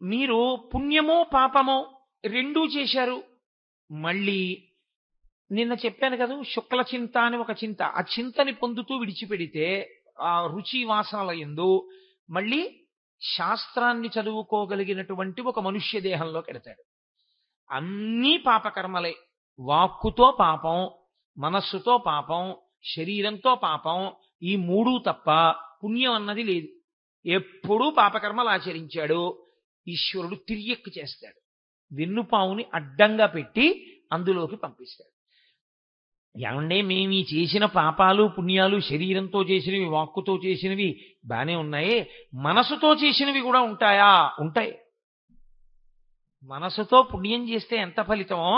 మీరు పుణ్యమో పాపమో రెండూ చేశారు. మళ్ళీ నిన్న చెప్పాను కదా, శుక్ల చింత అని ఒక చింత, ఆ చింతని పొందుతూ విడిచిపెడితే ఆ రుచి వాసనల యందు మళ్ళీ శాస్త్రాన్ని చదువుకోగలిగినటువంటి ఒక మనుష్య దేహంలోకి వెడతాడు. అన్నీ పాపకర్మలే. వాక్కుతో పాపం, మనస్సుతో పాపం, శరీరంతో పాపం, ఈ మూడు తప్ప పుణ్యం అన్నది లేదు. ఎప్పుడూ పాపకర్మలు ఆచరించాడు. ఈశ్వరుడు తిరియక్కు చేస్తాడు. వెన్నుపావుని అడ్డంగా పెట్టి అందులోకి పంపిస్తాడు. ఏమంటే మేము ఈ చేసిన పాపాలు పుణ్యాలు శరీరంతో చేసినవి, వాక్కుతో చేసినవి బానే ఉన్నాయి, మనసుతో చేసినవి కూడా ఉంటాయా? ఉంటాయి. మనసుతో పుణ్యం చేస్తే ఎంత ఫలితమో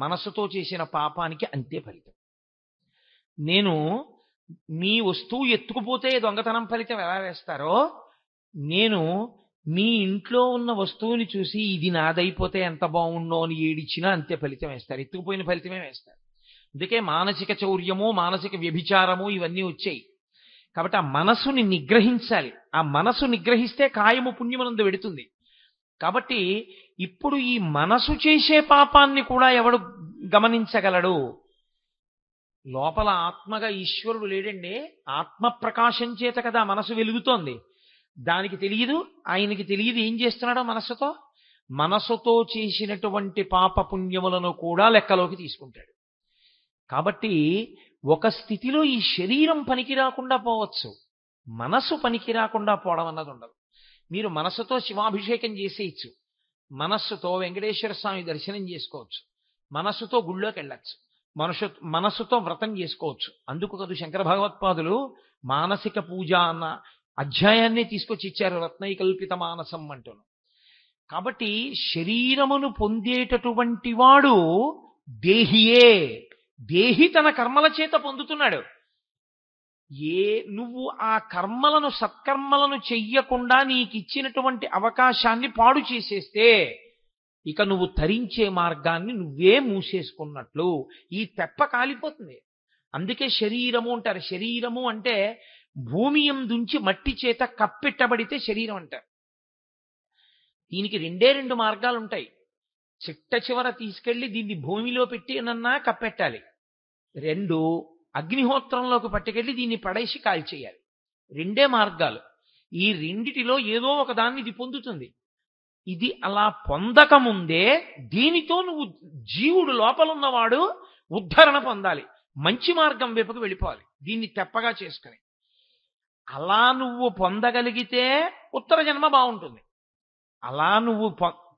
మనసుతో చేసిన పాపానికి అంతే ఫలితం. నేను మీ వస్తువు ఎత్తుకుపోతే దొంగతనం ఫలితం ఎలా వేస్తారో, నేను మీ ఇంట్లో ఉన్న వస్తువుని చూసి ఇది నాదైపోతే ఎంత బాగుండో అని ఏడిచ్చినా అంతే ఫలితం వేస్తారు. ఎత్తుకుపోయిన ఫలితమే వేస్తారు. అందుకే మానసిక చౌర్యము, మానసిక వ్యభిచారము ఇవన్నీ వచ్చాయి. కాబట్టి ఆ మనసుని నిగ్రహించాలి. ఆ మనసు నిగ్రహిస్తే కాయము పుణ్యమునందు వెడుతుంది. కాబట్టి ఇప్పుడు ఈ మనసు చేసే పాపాన్ని కూడా ఎవడు గమనించగలడు? లోపల ఆత్మగా ఈశ్వరుడు లేడండి. ఆత్మ ప్రకాశం చేత కదా మనసు వెలుగుతోంది. దానికి తెలియదు, ఆయనకి తెలియదు ఏం చేస్తున్నాడో మనస్సుతో. మనసుతో చేసినటువంటి పాప పుణ్యములను కూడా లెక్కలోకి తీసుకుంటాడు. కాబట్టి ఒక స్థితిలో ఈ శరీరం పనికి రాకుండా పోవచ్చు, మనసు పనికి రాకుండా పోవడం అన్నది ఉండదు. మీరు మనసుతో శివాభిషేకం చేసేయచ్చు, మనస్సుతో వెంకటేశ్వర స్వామి దర్శనం చేసుకోవచ్చు, మనస్సుతో గుళ్ళోకి వెళ్ళచ్చు, మనస్సుతో వ్రతం చేసుకోవచ్చు. అందుకు కదా శంకర భగవత్పాదులు మానసిక పూజ అన్న అధ్యాయాన్ని తీసుకొచ్చి ఇచ్చారు, రత్నైకల్పిత మానసం అంటూను. కాబట్టి శరీరమును పొందేటటువంటి వాడు దేహియే. దేహి తన కర్మల చేత పొందుతున్నాడు. నువ్వు ఆ కర్మలను, సత్కర్మలను చెయ్యకుండా నీకు ఇచ్చినటువంటి అవకాశాన్ని పాడు చేసేస్తే ఇక నువ్వు తరించే మార్గాన్ని నువ్వే మూసేసుకున్నట్లు. ఈ తెప్ప కాలిపోతుంది. అందుకే శరీరము అంటారు. శరీరము అంటే భూమి యందుంచి మట్టి చేత కప్పెట్టబడితే శరీరం అంటారు. దీనికి 2 మార్గాలు ఉంటాయి. చిట్ట చివర తీసుకెళ్లి దీన్ని భూమిలో పెట్టి నన్నా కప్పెట్టాలి. 2 అగ్నిహోత్రంలోకి పట్టుకెళ్ళి దీన్ని పడేసి కాల్చేయాలి. 2 మార్గాలు. ఈ రెండిటిలో ఏదో ఒక దాన్ని ఇది పొందుతుంది. ఇది అలా పొందకముందే దీనితో నువ్వు జీవుడు లోపలున్నవాడు ఉద్ధరణ పొందాలి, మంచి మార్గం వైపుకు వెళ్ళిపోవాలి. దీన్ని తెప్పగా చేసుకుని అలా నువ్వు పొందగలిగితే ఉత్తర జన్మ బాగుంటుంది. అలా నువ్వు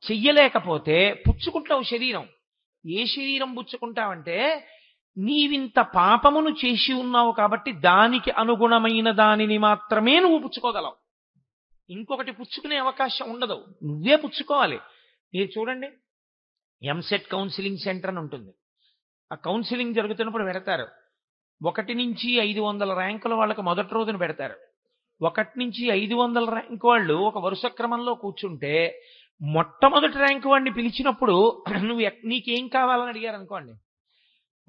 చెయ్యలేకపోతే పుచ్చుకుంటావు శరీరం. ఏ శరీరం పుచ్చుకుంటావంటే నీవింత పాపమును చేసి ఉన్నావు కాబట్టి దానికి అనుగుణమైన దానిని మాత్రమే నువ్వు పుచ్చుకోగలవు. ఇంకొకటి పుచ్చుకునే అవకాశం ఉండదు, నువ్వే పుచ్చుకోవాలి. మీరు చూడండి, ఎంసెట్ కౌన్సిలింగ్ సెంటర్ అని ఉంటుంది. ఆ కౌన్సిలింగ్ జరుగుతున్నప్పుడు పెడతారు 1 నుంచి 500 ర్యాంకుల వాళ్ళకి మొదటి రోజున పెడతారు. 1 నుంచి 500 ర్యాంకు వాళ్ళు ఒక వరుస క్రమంలో కూర్చుంటే మొట్టమొదటి ర్యాంకు వాడిని పిలిచినప్పుడు నువ్వు నీకేం కావాలని అడిగారు అనుకోండి,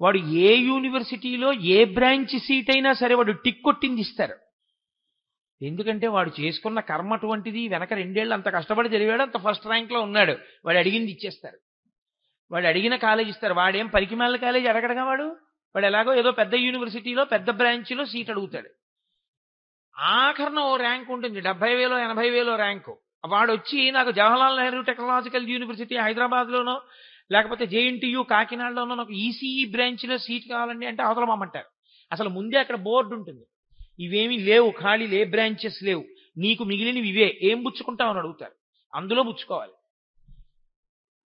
వాడు ఏ యూనివర్సిటీలో ఏ బ్రాంచ్ సీట్ అయినా సరే వాడు టిక్ కొట్టింది ఇస్తారు. ఎందుకంటే వాడు చేసుకున్న కర్మ అటువంటిది. వెనక 2 ఏళ్ళు అంత కష్టపడి చదివాడు, అంత ఫస్ట్ ర్యాంక్లో ఉన్నాడు, వాడు అడిగింది ఇచ్చేస్తారు. వాడు అడిగిన కాలేజ్ ఇస్తారు. వాడేం పరికిమాల కాలేజ్ అడగడగా వాడు ఎలాగో ఏదో పెద్ద యూనివర్సిటీలో పెద్ద బ్రాంచ్లో సీట్ అడుగుతాడు. ఆఖరణ ఓ ర్యాంక్ ఉంటుంది, 70,000 80,000 ర్యాంకు. వాడు వచ్చి నాకు జవహర్లాల్ నెహ్రూ టెక్నాలజికల్ యూనివర్సిటీ హైదరాబాద్లోనో లేకపోతే జేఎన్టీయూ కాకినాడలోనో నాకు ఈసీఈ బ్రాంచ్లో సీట్ కావాలండి అంటే అవతల పంపంటారు. అసలు ముందే అక్కడ బోర్డు ఉంటుంది, ఇవేమీ లేవు, ఖాళీలు ఏ బ్రాంచెస్ లేవు, నీకు మిగిలినవి ఇవే, ఏం పుచ్చుకుంటావు అని అడుగుతారు. అందులో పుచ్చుకోవాలి.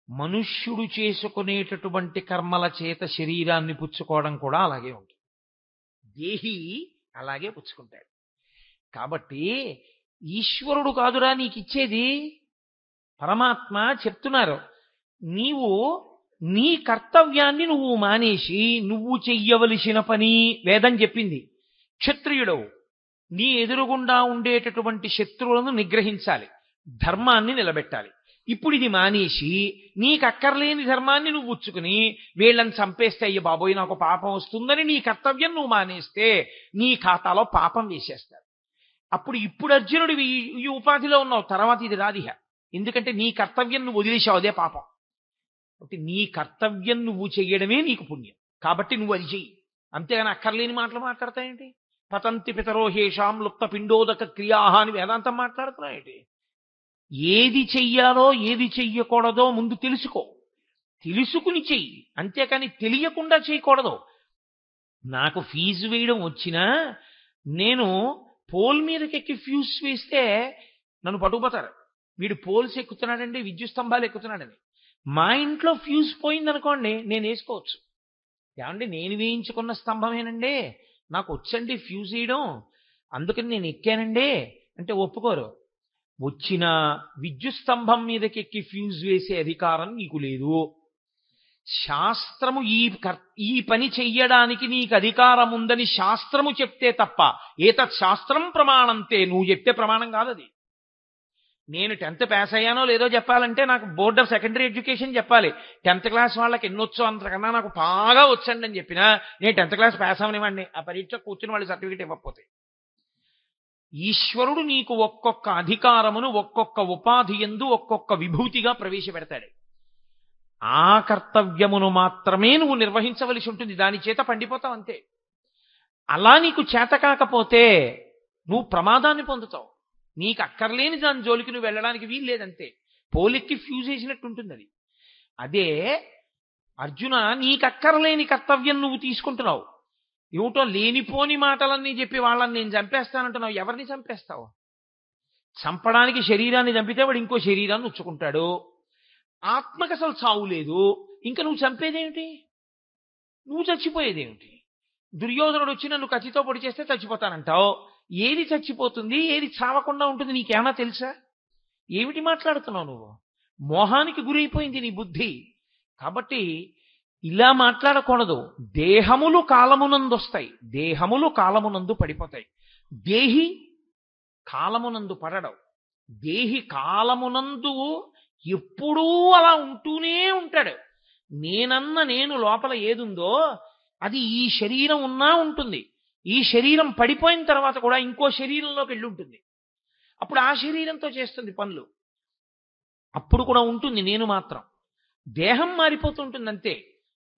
మనుష్యుడు చేసుకునేటటువంటి కర్మల చేత శరీరాన్ని పుచ్చుకోవడం కూడా అలాగే ఉంటుంది. దేహి అలాగే పుచ్చుకుంటాడు. కాబట్టి ఈశ్వరుడు కాదురా నీకు ఇచ్చేది, పరమాత్మ చెప్తున్నారు. నీవు నీ కర్తవ్యాన్ని నువ్వు మానేసి నువ్వు చెయ్యవలసిన పని వేదం చెప్పింది. క్షత్రియుడవు, నీ ఎదురుగుండా ఉండేటటువంటి శత్రువులను నిగ్రహించాలి, ధర్మాన్ని నిలబెట్టాలి. ఇప్పుడు ఇది మానేసి నీకు అక్కర్లేని ధర్మాన్ని నువ్వు ఉచ్చుకుని వీళ్ళని చంపేస్తే అయ్య బాబోయ్ నాకు పాపం వస్తుందని నీ కర్తవ్యం నువ్వు మానేస్తే నీ ఖాతాలో పాపం వేసేస్తారు. ఇప్పుడు అర్జునుడు ఈ ఉపాధిలో ఉన్నావు, తర్వాత ఇది రాదిహ. ఎందుకంటే నీ కర్తవ్యం నువ్వు వదిలేసావు, అదే పాపం. కాబట్టి నీ కర్తవ్యం నువ్వు చెయ్యడమే నీకు పుణ్యం. కాబట్టి నువ్వు అది చెయ్యి, అంతేగాని అక్కర్లేని మాటలు మాట్లాడతాయేంటి? పతంతి పితరోహేషాం లుప్త పిండోదక క్రియాహ అని వేదాంతం మాట్లాడుతున్నాయేంటి? ఏది చెయ్యాలో ఏది చెయ్యకూడదో ముందు తెలుసుకో, తెలుసుకుని చెయ్యి, అంతేకాని తెలియకుండా చేయకూడదు. నాకు ఫీజు వేయడం వచ్చినా నేను పోల్ మీదకెక్కి ఫ్యూజ్ వేస్తే నన్ను పట్టుకుపోతారు. వీడు పోల్స్ ఎక్కుతున్నాడండి, విద్యుత్ స్తంభాలు ఎక్కుతున్నాడని. మా ఇంట్లో ఫ్యూజ్ పోయిందనుకోండి, నేను వేసుకోవచ్చు. ఏమండి నేను వేయించుకున్న స్తంభమేనండి, నాకు వచ్చండి ఫ్యూజ్ వేయడం, అందుకని నేను ఎక్కానండి అంటే ఒప్పుకోరు. వచ్చిన విద్యుత్ స్తంభం మీదకెక్కి ఫ్యూజ్ వేసే అధికారం నీకు లేదు. శాస్త్రము ఈ పని చెయ్యడానికి నీకు అధికారం ఉందని శాస్త్రము చెప్తే తప్ప, ఏతత్ శాస్త్రం ప్రమాణంతే, నువ్వు చెప్తే ప్రమాణం కాదు అది. నేను 10th పాస్ అయ్యానో లేదో చెప్పాలంటే నాకు బోర్డ్ ఆఫ్ సెకండరీ ఎడ్యుకేషన్ చెప్పాలి. 10th క్లాస్ వాళ్ళకి ఎన్నొచ్చో అంతకన్నా నాకు బాగా వచ్చండి అని చెప్పినా నేను 10th క్లాస్ పాస్ అవనివ్వండి, ఆ పరీక్ష కూర్చుని వాళ్ళు సర్టిఫికేట్ ఇవ్వకపోతే. ఈశ్వరుడు నీకు ఒక్కొక్క అధికారమును ఒక్కొక్క ఉపాధి యందు ఒక్కొక్క విభూతిగా ప్రవేశపెడతాడు. ఆ కర్తవ్యమును మాత్రమే నువ్వు నిర్వహించవలసి ఉంటుంది, దాని చేత పండిపోతావు అంతే. అలా నీకు చేత కాకపోతే నువ్వు ప్రమాదాన్ని పొందుతావు. నీకు అక్కర్లేని దాని జోలికి నువ్వు వెళ్ళడానికి వీలు లేదంతే. పోలెక్కి ఫ్యూజ్ చేసినట్టు ఉంటుంది అది. అదే అర్జున, నీకు అక్కర్లేని కర్తవ్యం నువ్వు తీసుకుంటున్నావు. ఏమిటో లేనిపోని మాటలన్నీ చెప్పి వాళ్ళని నేను చంపేస్తానంటున్నావు. ఎవరిని చంపేస్తావు? చంపడానికి శరీరాన్ని చంపితే వాడు ఇంకో శరీరాన్ని ఉచ్చుకుంటాడు. ఆత్మకు అసలు చావు లేదు, ఇంకా నువ్వు చంపేదేమిటి? నువ్వు చచ్చిపోయేదేమిటి? దుర్యోధనుడు వచ్చి నన్ను కత్తితో పొడి చేస్తే చచ్చిపోతానంటావు. ఏది చచ్చిపోతుంది, ఏది చావకుండా ఉంటుంది నీకేమన్నా తెలుసా? ఏమిటి మాట్లాడుతున్నావు నువ్వు? మోహానికి గురైపోయింది నీ బుద్ధి. కాబట్టి ఇలా మాట్లాడకూడదు. దేహములు కాలమునందు వస్తాయి, దేహములు కాలమునందు పడిపోతాయి. దేహి కాలమునందు పడడం. దేహి కాలమునందు ఎప్పుడూ అలా ఉంటూనే ఉంటాడు. నేను లోపల ఏదుందో అది ఈ శరీరం ఉన్నా ఉంటుంది. ఈ శరీరం పడిపోయిన తర్వాత కూడా ఇంకో శరీరంలోకి వెళ్ళి ఉంటుంది. అప్పుడు ఆ శరీరంతో చేస్తుంది పనులు. అప్పుడు కూడా ఉంటుంది నేను మాత్రం. దేహం మారిపోతుంటుంది అంతే.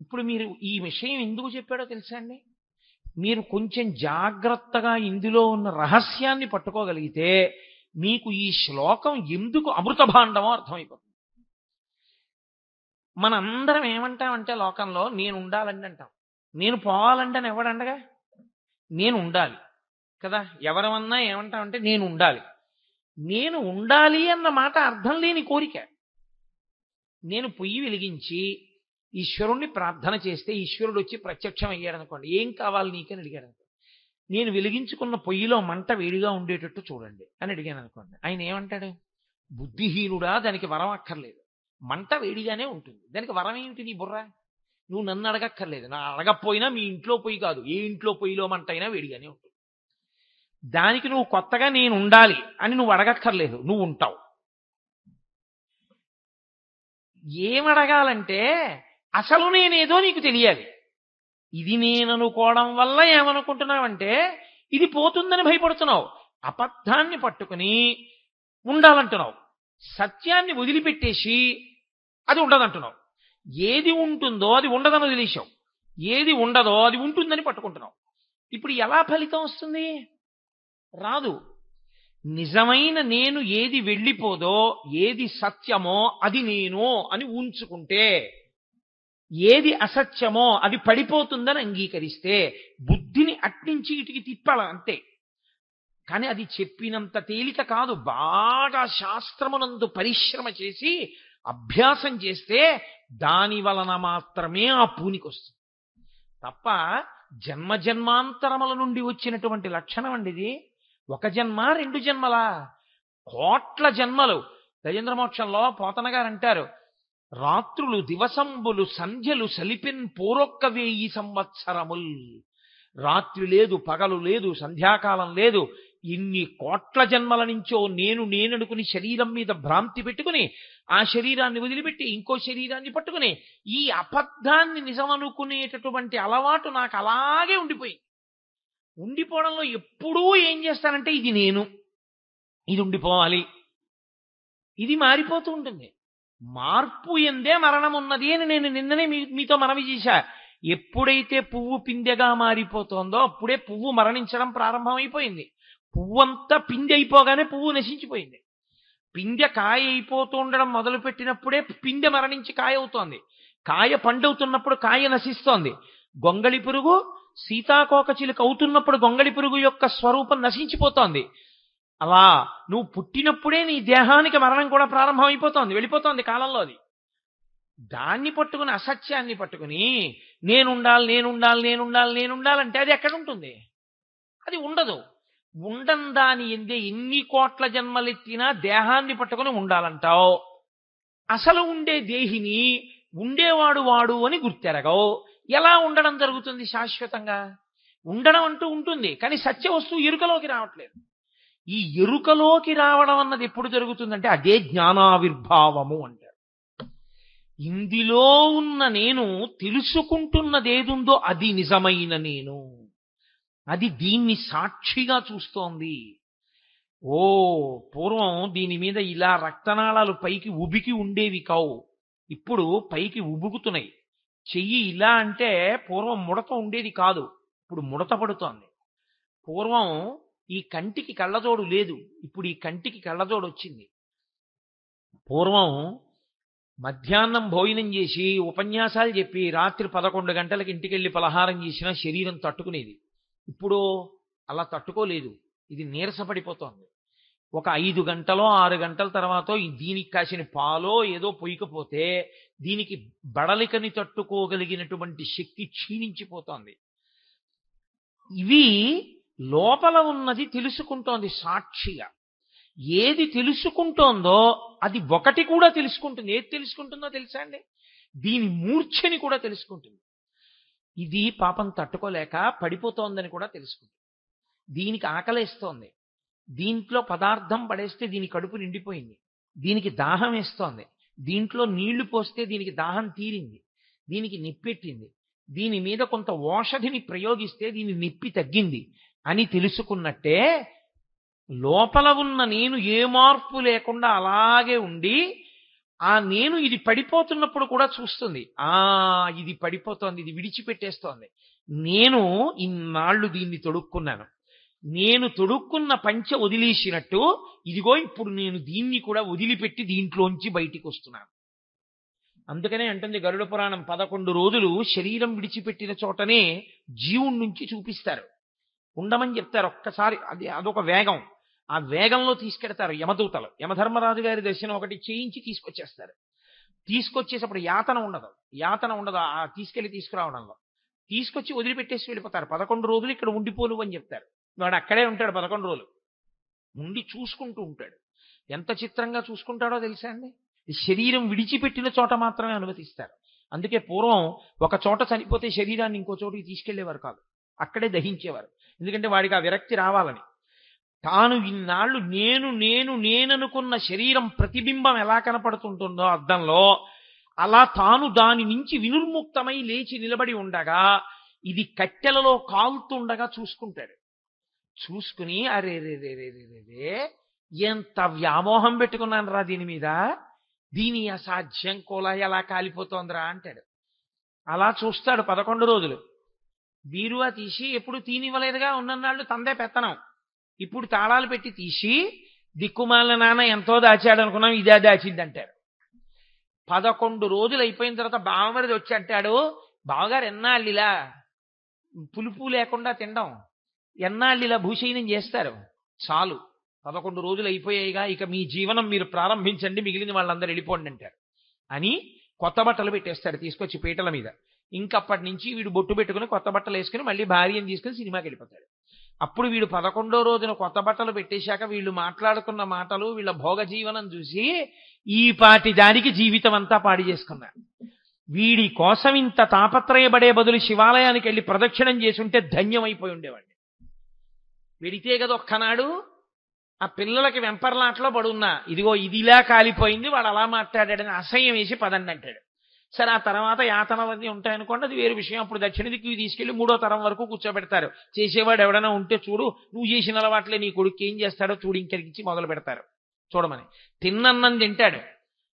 ఇప్పుడు మీరు ఈ విషయం ఎందుకు చెప్పాడో తెలుసా అండి? మీరు కొంచెం జాగ్రత్తగా ఇందులో ఉన్న రహస్యాన్ని పట్టుకోగలిగితే మీకు ఈ శ్లోకం ఎందుకు అమృత భాండమో అర్థమైపోతుంది. మనందరం ఏమంటామంటే లోకంలో నేను ఉండాలండి అంటాం. నేను పోవాలంటే ఎవడండగా? నేను ఉండాలి. కదా. ఎవరమన్నా ఏమంటామంటే నేను ఉండాలి. నేను ఉండాలి అన్న మాట అర్థం లేని కోరిక. నేను పొయ్యి వెలిగించి ఈశ్వరుణ్ణి ప్రార్థన చేస్తే ఈశ్వరుడు వచ్చి ప్రత్యక్షం అయ్యాడు అనుకోండి, ఏం కావాలి నీకని అడిగాడు అనుకోండి. నేను వెలిగించుకున్న పొయ్యిలో మంట వేడిగా ఉండేటట్టు చూడండి అని అడిగాను అనుకోండి. ఆయన ఏమంటాడు? బుద్ధిహీనుడా, దానికి వరం అక్కర్లేదు, మంట వేడిగానే ఉంటుంది, దానికి వరం ఏమిటి నీ బుర్ర? నువ్వు నన్ను అడగక్కర్లేదు, నా అడగకపోయినా మీ ఇంట్లో పొయ్యి కాదు, ఏ ఇంట్లో పొయ్యిలో మంట అయినా వేడిగానే ఉంటుంది. దానికి నువ్వు కొత్తగా నేను ఉండాలి అని నువ్వు అడగక్కర్లేదు, నువ్వు ఉంటావు. ఏమడగాలంటే అసలు నేనేదో నీకు తెలియాలి. ఇది నేననుకోవడం వల్ల ఏమనుకుంటున్నావంటే ఇది పోతుందని భయపడుతున్నావు, అబద్ధాన్ని పట్టుకుని ఉండాలంటున్నావు, సత్యాన్ని వదిలిపెట్టేసి అది ఉండదంటున్నావు. ఏది ఉంటుందో అది ఉండదని వదిలేశావు, ఏది ఉండదో అది ఉంటుందని పట్టుకుంటున్నావు. ఇప్పుడు ఎలా ఫలితం వస్తుంది? రాదు. నిజమైన నేను ఏది వెళ్ళిపోదో, ఏది సత్యమో అది నేను అని ఉంచుకుంటే, ఏది అసత్యమో అది పడిపోతుందని అంగీకరిస్తే బుద్ధిని అట్నుంచి ఇటుకి తిప్పాల అంతే. కానీ అది చెప్పినంత తేలిక కాదు. బాగా శాస్త్రమునందు పరిశ్రమ చేసి అభ్యాసం చేస్తే దాని వలన మాత్రమే ఆ పూనికొస్తుంది తప్ప జన్మజన్మాంతరముల నుండి వచ్చినటువంటి లక్షణం అండి ఇది. ఒక జన్మ, 2 జన్మలా? కోట్ల జన్మలు. గజేంద్రమోక్షంలో పోతన గారు అంటారు, రాత్రులు దివసంబులు సంధ్యలు సలిపిన్ పూరొక్క 1000 సంవత్సరముల్. రాత్రి లేదు, పగలు లేదు, సంధ్యాకాలం లేదు. ఇన్ని కోట్ల జన్మల నుంచో నేననుకుని శరీరం మీద భ్రాంతి పెట్టుకుని ఆ శరీరాన్ని వదిలిపెట్టి ఇంకో శరీరాన్ని పట్టుకుని ఈ అబద్ధాన్ని నిజమనుకునేటటువంటి అలవాటు నాకు అలాగే ఉండిపోవడంలో ఎప్పుడూ ఏం చేస్తానంటే ఇది నేను, ఇది ఉండిపోవాలి, ఇది మారిపోతూ ఉంటుంది. మార్పు ఎందే మరణం ఉన్నది అని నేను నిన్ననే మీతో మనవి చేశా. ఎప్పుడైతే పువ్వు పిందెగా మారిపోతుందో అప్పుడే పువ్వు మరణించడం ప్రారంభమైపోయింది. పువ్వంతా పిందె అయిపోగానే పువ్వు నశించిపోయింది. పిందె కాయ అయిపోతూ ఉండడం మొదలుపెట్టినప్పుడే పిందె మరణించి కాయ అవుతోంది. కాయ పండవుతున్నప్పుడు కాయ నశిస్తోంది. గొంగళి పురుగు సీతాకోక చిలుక అవుతున్నప్పుడు గొంగళి పురుగు యొక్క స్వరూపం నశించిపోతోంది. అలా నువ్వు పుట్టినప్పుడే నీ దేహానికి మరణం కూడా ప్రారంభమైపోతోంది, వెళ్ళిపోతోంది కాలంలో. అది దాన్ని పట్టుకుని, అసత్యాన్ని పట్టుకుని నేనుండాలంటే అది ఎక్కడ ఉంటుంది? అది ఉండదు. ఉండం దాని ఎందే ఎన్ని కోట్ల జన్మలెత్తినా దేహాన్ని పట్టుకుని ఉండాలంటావు. అసలు ఉండే దేహిని ఉండేవాడు వాడు అని గుర్తెరగవు. ఎలా ఉండడం జరుగుతుంది శాశ్వతంగా? ఉండడం అంటూ ఉంటుంది, కానీ సత్య వస్తువు ఎరుకలోకి రావట్లేదు. ఈ ఎరుకలోకి రావడం అన్నది ఎప్పుడు జరుగుతుందంటే అదే జ్ఞానావిర్భావము అంటారు. ఇందులో ఉన్న నేను తెలుసుకుంటున్నదేదుందో అది నిజమైన నేను, అది దీన్ని సాక్షిగా చూస్తోంది. పూర్వం దీని మీద ఇలా రక్తనాళాలు పైకి ఉబికి ఉండేవి కావు, ఇప్పుడు పైకి ఉబుకుతున్నాయి. చెయ్యి ఇలా అంటే పూర్వం ముడత ఉండేది కాదు, ఇప్పుడు ముడత పడుతోంది. పూర్వం ఈ కంటికి కళ్ళజోడు లేదు, ఇప్పుడు ఈ కంటికి కళ్ళజోడు వచ్చింది. పూర్వం మధ్యాహ్నం భోజనం చేసి ఉపన్యాసాలు చెప్పి రాత్రి 11 గంటలకు ఇంటికెళ్ళి పలహారం చేసినా శరీరం తట్టుకునేది. ఇప్పుడు అలా తట్టుకోలేదు, ఇది నీరసపడిపోతోంది. ఒక 5 గంటలో 6 గంటల తర్వాత దీనికి కాసిన పాలో ఏదో పొయ్యకపోతే దీనికి బడలికని తట్టుకోగలిగినటువంటి శక్తి క్షీణించిపోతోంది. ఇవి లోపల ఉన్నది తెలుసుకుంటోంది సాక్షిగా. ఏది తెలుసుకుంటోందో అది ఒకటి కూడా తెలుసుకుంటుంది. ఏది తెలుసుకుంటుందో తెలుసా అండి? దీని మూర్ఛని కూడా తెలుసుకుంటుంది. ఇది పాపం తట్టుకోలేక పడిపోతోందని కూడా తెలుసుకుంటుంది. దీనికి ఆకలేస్తోంది, దీంట్లో పదార్థం పడేస్తే దీని కడుపు నిండిపోయింది, దీనికి దాహం వేస్తోంది, దీంట్లో నీళ్లు పోస్తే దీనికి దాహం తీరింది, దీనికి నిప్పెట్టింది, దీని మీద కొంత ఓషధిని ప్రయోగిస్తే దీని నిప్పి తగ్గింది అని తెలుసుకున్నట్టే లోపల ఉన్న నేను ఏ మార్పు లేకుండా అలాగే ఉండి ఆ నేను ఇది పడిపోతున్నప్పుడు కూడా చూస్తుంది. ఇది పడిపోతోంది, ఇది విడిచిపెట్టేస్తోంది. నేను ఇన్నాళ్ళు దీన్ని తొడుక్కున్నాను, నేను తొడుక్కున్న పంచె వదిలేసినట్టు ఇదిగో ఇప్పుడు నేను దీన్ని కూడా వదిలిపెట్టి దీంట్లోంచి బయటికి వస్తున్నాను. అందుకనే అంటుంది గరుడ పురాణం, 11 రోజులు శరీరం విడిచిపెట్టిన చోటనే జీవుడి నుంచి చూపిస్తారు. ఉండమని చెప్తారు. ఒక్కసారి అదొక వేగం. ఆ వేగంలో తీసుకెడతారు యమదూతలు. యమధర్మరాజు గారి దర్శనం ఒకటి చేయించి తీసుకొచ్చేస్తారు. తీసుకొచ్చేటప్పుడు యాతన ఉండదు. తీసుకెళ్లి తీసుకురావడంలో. తీసుకొచ్చి వదిలిపెట్టేసి వెళ్ళిపోతారు. 11 రోజులు ఇక్కడ ఉండిపోలు అని చెప్తారు. వాడు అక్కడే ఉంటాడు 11 రోజులు. ఉండి చూసుకుంటూ ఉంటాడు. ఎంత చిత్రంగా చూసుకుంటాడో తెలుసా అండి? శరీరం విడిచిపెట్టిన చోట మాత్రమే అనుమతిస్తారు. అందుకే పూర్వం ఒక చోట చనిపోతే శరీరాన్ని ఇంకో చోటికి తీసుకెళ్లేవారు కాదు, అక్కడే దహించేవారు. ఎందుకంటే వాడికి ఆ విరక్తి రావాలని. తాను ఇన్నాళ్ళు నేననుకున్న శరీరం ప్రతిబింబం ఎలా కనపడుతుంటుందో అద్దంలో, అలా తాను దాని నుంచి వినుర్ముక్తమై లేచి నిలబడి ఉండగా ఇది కట్టెలలో కాలుతుండగా చూసుకుంటాడు. చూసుకుని అరే రే రే రే రే రే ఎంత వ్యామోహం పెట్టుకున్నాను రా దీని మీద, దీని అసాధ్యం కోలా ఎలా కాలిపోతోందిరా అంటాడు. అలా చూస్తాడు 11 రోజులు. బీరువా తీసి ఎప్పుడు తీనివ్వలేదుగా ఉన్నన్నాళ్ళు తందే పెత్తనం. ఇప్పుడు తాళాలు పెట్టి తీసి దిక్కుమాలిన నాన్న ఎంతో దాచాడు అనుకున్నాం, ఇదే దాచింది అంటారు. 11 రోజులు అయిపోయిన తర్వాత బావమరిది వచ్చి అంటాడు, బావగారు ఎన్నాళ్ళు ఇలా పులుపు లేకుండా తినడం, ఎన్నాళ్ళు ఇలా భూషయనం చేస్తారు, చాలు 11 రోజులు అయిపోయాయిగా, ఇక మీ జీవనం మీరు ప్రారంభించండి, మిగిలిన వాళ్ళందరూ వెళ్ళిపోండి అంటారు. అని కొత్త బట్టలు పెట్టేస్తాడు తీసుకొచ్చి పీటల మీద. ఇంకప్పటి నుంచి వీడు బొట్టు పెట్టుకుని కొత్త బట్టలు వేసుకుని మళ్ళీ భార్యను తీసుకుని సినిమాకి వెళ్ళిపోతాడు. అప్పుడు వీడు 11వ రోజున కొత్త బట్టలు పెట్టేశాక వీళ్ళు మాట్లాడుకున్న మాటలు, వీళ్ళ భోగ జీవనం చూసి ఈ పాటి దానికి జీవితం అంతా పాడి చేసుకున్నారు. వీడి కోసం ఇంత తాపత్రయపడే బదులు శివాలయానికి వెళ్ళి ప్రదక్షిణం చేసుంటే ధన్యమైపోయి ఉండేవాడిని. వెడితే కదా ఒక్కనాడు ఆ పిల్లలకి వెంపర్లాట్లో పడున్నా, ఇదిగో ఇదిలా కాలిపోయింది, వాడు అలా మాట్లాడాడని అసహ్యం వేసి పదండి అంటాడు. సరే, ఆ తర్వాత యాతనలన్నీ ఉంటాయనుకోండి, అది వేరు విషయం. అప్పుడు దక్షిణ దిక్కు తీసుకెళ్లి 3వ తరం వరకు కూర్చోబెడతారు. చేసేవాడు ఎవడైనా ఉంటే చూడు, నువ్వు చేసిన అలవాట్లే నీ కొడుకు ఏం చేస్తాడో చూడు, ఇంకరికించి మొదలు పెడతారు చూడమని. తిన్నన్నం తింటాడు,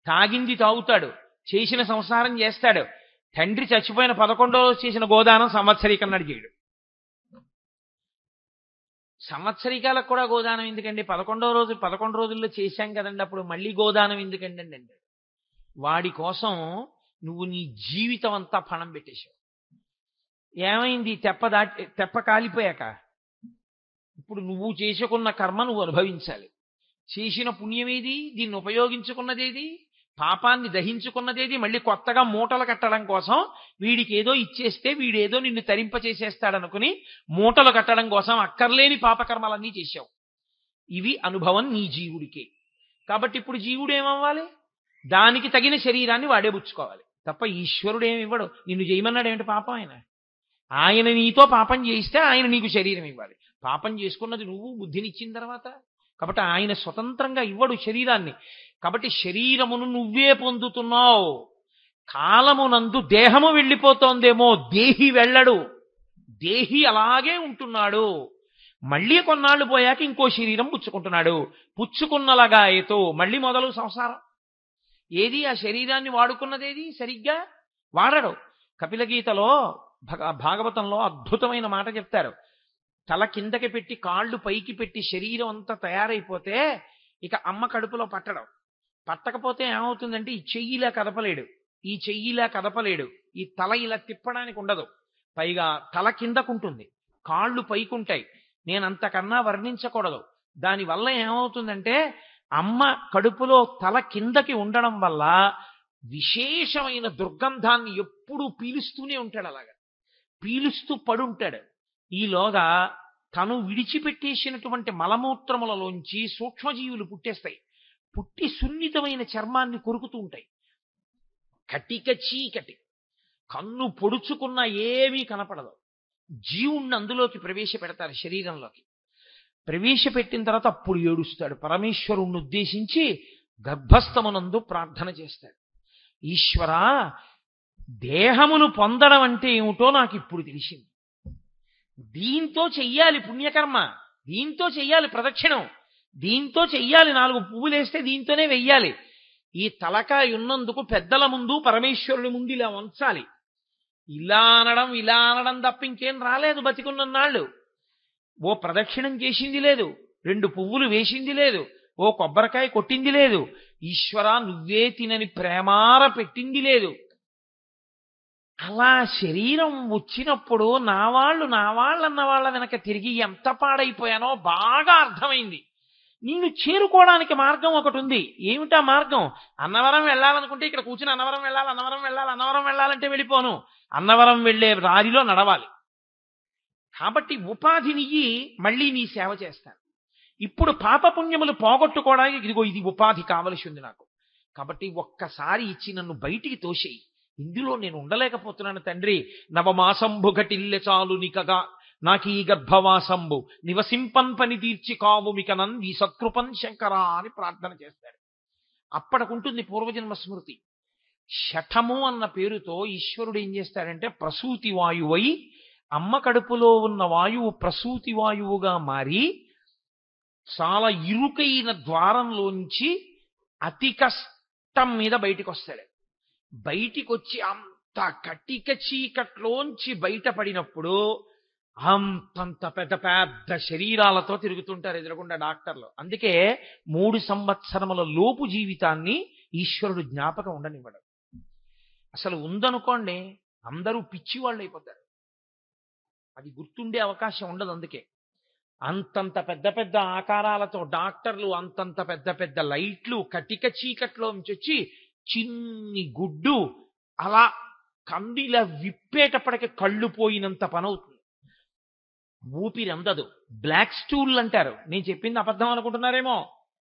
తాగింది తాగుతాడు, చేసిన సంసారం చేస్తాడు. తండ్రి చచ్చిపోయిన 11వ రోజు చేసిన గోదానం సంవత్సరీకన్నాడు చేయడు. సంవత్సరికాలకు కూడా గోదానం ఎందుకండి, 11వ రోజు 11 రోజుల్లో చేశాం కదండి, అప్పుడు మళ్ళీ గోదానం ఎందుకండి అంటాడు. వాడి కోసం నువ్వు నీ జీవితం అంతా పణం పెట్టేశావు. ఏమైంది? తెప్ప కాలిపోయాక ఇప్పుడు నువ్వు చేసుకున్న కర్మ నువ్వు అనుభవించాలి. చేసిన పుణ్యమేది, దీన్ని ఉపయోగించుకున్నదేది, పాపాన్ని దహించుకున్నదేది, మళ్ళీ కొత్తగా మూటలు కట్టడం కోసం వీడికి ఏదో ఇచ్చేస్తే వీడేదో నిన్ను తరింపచేసేస్తాడనుకుని మూటలు కట్టడం కోసం అక్కర్లేని పాపకర్మలన్నీ చేశావు. ఇవి అనుభవం నీ జీవుడికే. కాబట్టి ఇప్పుడు జీవుడు ఏమవ్వాలి? దానికి తగిన శరీరాన్ని వాడే పుచ్చుకోవాలి తప్ప ఈశ్వరుడు ఏమివ్వడు. నిన్ను చేయమన్నాడు ఏమిటి పాపం? ఆయన నీతో పాపం చేయిస్తే ఆయన నీకు శరీరం ఇవ్వాలి. పాపం చేసుకున్నది నువ్వు బుద్ధినిచ్చిన తర్వాత. కాబట్టి ఆయన స్వతంత్రంగా ఇవ్వడు శరీరాన్ని. కాబట్టి శరీరమును నువ్వే పొందుతున్నావు. కాలమునందు దేహము వెళ్ళిపోతోందేమో, దేహి వెళ్ళడు. దేహి అలాగే ఉంటున్నాడు. మళ్ళీ కొన్నాళ్ళు పోయాక ఇంకో శరీరం పుచ్చుకుంటున్నాడు. పుచ్చుకున్నలాగాయతో మళ్ళీ మొదలు సంసారం. ఏది ఆ శరీరాన్ని వాడుకున్నదేది సరిగ్గా వాడడు. కపిలగీతలో భాగవతంలో అద్భుతమైన మాట చెప్తారు. తల కిందకి పెట్టి కాళ్ళు పైకి పెట్టి శరీరం అంతా తయారైపోతే ఇక అమ్మ కడుపులో పట్టకపోతే ఏమవుతుందంటే ఈ చెయ్యిలా కదపలేడు, ఈ చెయ్యిలా కదపలేడు, ఈ తల ఇలా తిప్పడానికి ఉండదు. పైగా తల కిందకుంటుంది, కాళ్ళు పైకుంటాయి. నేనంతకన్నా వర్ణించకూడదు. దానివల్ల ఏమవుతుందంటే అమ్మ కడుపులో తల కిందకి ఉండడం వల్ల విశేషమైన దుర్గంధాన్ని ఎప్పుడూ పీలుస్తూనే ఉంటాడు. అలాగా పీలుస్తూ పడుంటాడు. ఈలోగా తను విడిచిపెట్టేసినటువంటి మలమూత్రములలోంచి సూక్ష్మజీవులు పుట్టేస్తాయి. పుట్టి సున్నితమైన చర్మాన్ని కొరుకుతూ ఉంటాయి. కటిక చీకటి, కన్ను పొడుచుకున్న ఏమీ కనపడదు. జీవుణ్ణి అందులోకి ప్రవేశపెడతారు, శరీరంలోకి ప్రవేశపెట్టిన తర్వాత అప్పుడు ఏడుస్తాడు. పరమేశ్వరుణ్ణి ఉద్దేశించి గర్భస్థమునందు ప్రార్థన చేస్తాడు. ఈశ్వరా, దేహమును పొందడం అంటే ఏమిటో నాకు ఇప్పుడు తెలిసింది. దీంతో చెయ్యాలి పుణ్యకర్మ, దీంతో చెయ్యాలి ప్రదక్షిణం, దీంతో చెయ్యాలి 4 పువ్వులేస్తే దీంతోనే వెయ్యాలి. ఈ తలకాయ ఉన్నందుకు పెద్దల ముందు పరమేశ్వరుని ముందు ఇలా వంచాలి. ఇలా అనడం తప్ప ఇంకేం రాలేదు బతికున్నన్నాళ్ళు. ఓ ప్రదక్షిణం చేసింది లేదు, 2 పువ్వులు వేసింది లేదు, ఓ కొబ్బరికాయ కొట్టింది లేదు, ఈశ్వరా నువ్వే తినని ప్రేమార పెట్టింది లేదు. అలా శరీరం వచ్చినప్పుడు నా వాళ్ళు అన్న వాళ్ళ వెనక తిరిగి ఎంత పాడైపోయానో బాగా అర్థమైంది. నిన్ను చేరుకోవడానికి మార్గం ఒకటి ఉంది. ఏమిటా మార్గం? అన్నవరం వెళ్ళాలనుకుంటే ఇక్కడ కూర్చుని అన్నవరం వెళ్ళాలంటే వెళ్ళిపోను. అన్నవరం వెళ్ళే దారిలో నడవాలి. కాబట్టి ఉపాధినియ్యి, మళ్ళీ నీ సేవ చేస్తాను. ఇప్పుడు పాపపుణ్యములు పోగొట్టుకోవడానికి ఇదిగో ఇది ఉపాధి కావలసి ఉంది నాకు. కాబట్టి ఒక్కసారి ఇచ్చి నన్ను బయటికి తోసేయి. ఇందులో నేను ఉండలేకపోతున్నాను తండ్రి. నవమాసంబు ఘటిల్లె చాలు నికగా నాకీ గర్భవాసంబు నివసింపన్ పని తీర్చి కావు మికనన్ ఈ సత్కృపన్ శంకరా అని ప్రార్థన చేస్తాడు. అప్పటికుంటుంది పూర్వజన్మ స్మృతి. శఠము అన్న పేరుతో ఈశ్వరుడు ఏం చేస్తాడంటే ప్రసూతి వాయువై అమ్మ కడుపులో ఉన్న వాయువు ప్రసూతి వాయువుగా మారి చాలా ఇరుకైన ద్వారంలోంచి అతి కష్టం మీద బయటికి వస్తాడు. బయటికి వచ్చి అంత కటిక చీకట్లోంచి బయటపడినప్పుడు అంతంత పెద్ద పెద్ద శరీరాలతో తిరుగుతుంటారు ఎదురకుండా డాక్టర్లు. అందుకే 3 సంవత్సరముల లోపు జీవితాన్ని ఈశ్వరుడు జ్ఞాపకం ఉండనివ్వడు. అసలు ఉందనుకోండి అందరూ పిచ్చివాళ్ళు అయిపోతారు. అది గుర్తుండే అవకాశం ఉండదు. అందుకే అంతంత పెద్ద పెద్ద ఆకారాలతో డాక్టర్లు, అంతంత పెద్ద పెద్ద లైట్లు, కటిక చీకట్లోంచి వచ్చి చిన్ని గుడ్డు అలా కందిలా విప్పేటప్పటికి కళ్ళు పోయినంత పనవుతుంది. ఊపిరి అందదు. బ్లాక్ స్టూల్ అంటారు. నేను చెప్పింది అబద్ధం అనుకుంటున్నారేమో.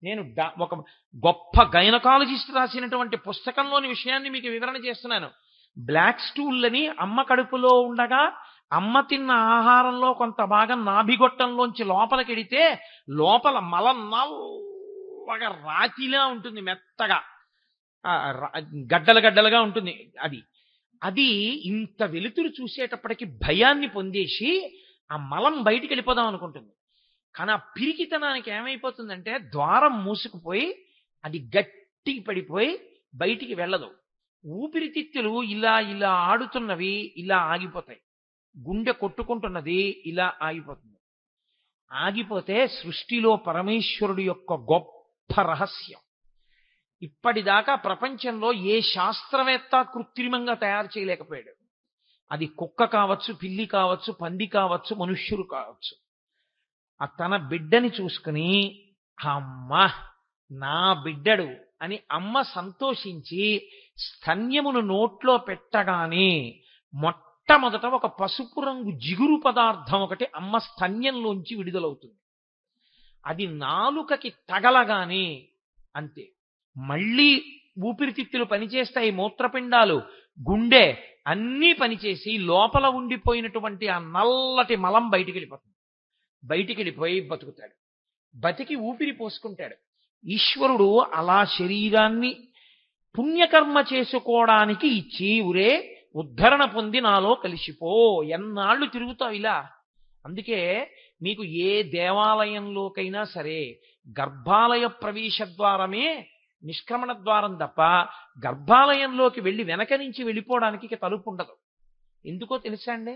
నేను ఒక గొప్ప గైనకాలజిస్ట్ రాసినటువంటి పుస్తకంలోని విషయాన్ని మీకు వివరణ చేస్తున్నాను. బ్లాక్ స్టూల్ అని అమ్మ కడుపులో ఉండగా అమ్మ తిన్న ఆహారంలో కొంత భాగం నాభిగొట్టంలోంచి లోపలికెడితే లోపల మలం నల్లగా రాతిలా ఉంటుంది, మెత్తగా గడ్డలుగా ఉంటుంది. అది ఇంత వెలుతురు చూసేటప్పటికి భయాన్ని పొందేసి ఆ మలం బయటికి వెళ్ళిపోదాం అనుకుంటుంది. కానీ ఆ పిరికితనానికి ఏమైపోతుందంటే ద్వారం మూసుకుపోయి అది గట్టికి పడిపోయి బయటికి వెళ్ళదు. ఊపిరితిత్తులు ఇలా ఇలా ఆడుతున్నవి ఇలా ఆగిపోతాయి. గుండె కొట్టుకుంటున్నది ఇలా ఆగిపోతుంది. ఆగిపోతే సృష్టిలో పరమేశ్వరుడు యొక్క గొప్ప రహస్యం. ఇప్పటిదాకా ప్రపంచంలో ఏ శాస్త్రవేత్త కృత్రిమంగా తయారు చేయలేకపోయాడు. అది కుక్క కావచ్చు, పిల్లి కావచ్చు, పంది కావచ్చు, మనుష్యుడు కావచ్చు. ఆ తన బిడ్డని చూసుకుని అమ్మ నా బిడ్డడు అని అమ్మ సంతోషించి స్తన్యమును నోట్లో పెట్టగానే మొట్టమొదట ఒక పసుపు రంగు జిగురు పదార్థం ఒకటి అమ్మ స్తన్యంలోంచి విడుదలవుతుంది. అది నాలుకకి తగలగానే అంతే, మళ్ళీ ఊపిరితిత్తులు పనిచేస్తాయి, మూత్రపిండాలు, గుండె అన్నీ పనిచేసి లోపల ఉండిపోయినటువంటి ఆ నల్లటి మలం బయటికి వెళ్ళిపోతుంది. బయటికి వెళ్ళిపోయి బతుకుతాడు. బతికి ఊపిరి పోసుకుంటాడు. ఈశ్వరుడు అలా శరీరాన్ని పుణ్యకర్మ చేసుకోవడానికి ఇచ్చి ఉరే ఉద్ధరణ పొంది నాలో కలిసిపో, ఎన్నాళ్ళు తిరుగుతావు ఇలా. అందుకే మీకు ఏ దేవాలయంలోకైనా సరే గర్భాలయ ప్రవేశ ద్వారమే నిష్క్రమణ ద్వారం తప్ప గర్భాలయంలోకి వెళ్ళి వెనక నుంచి వెళ్ళిపోవడానికి ఇక తలుపు ఉండదు. ఎందుకో తెలుసా అండి?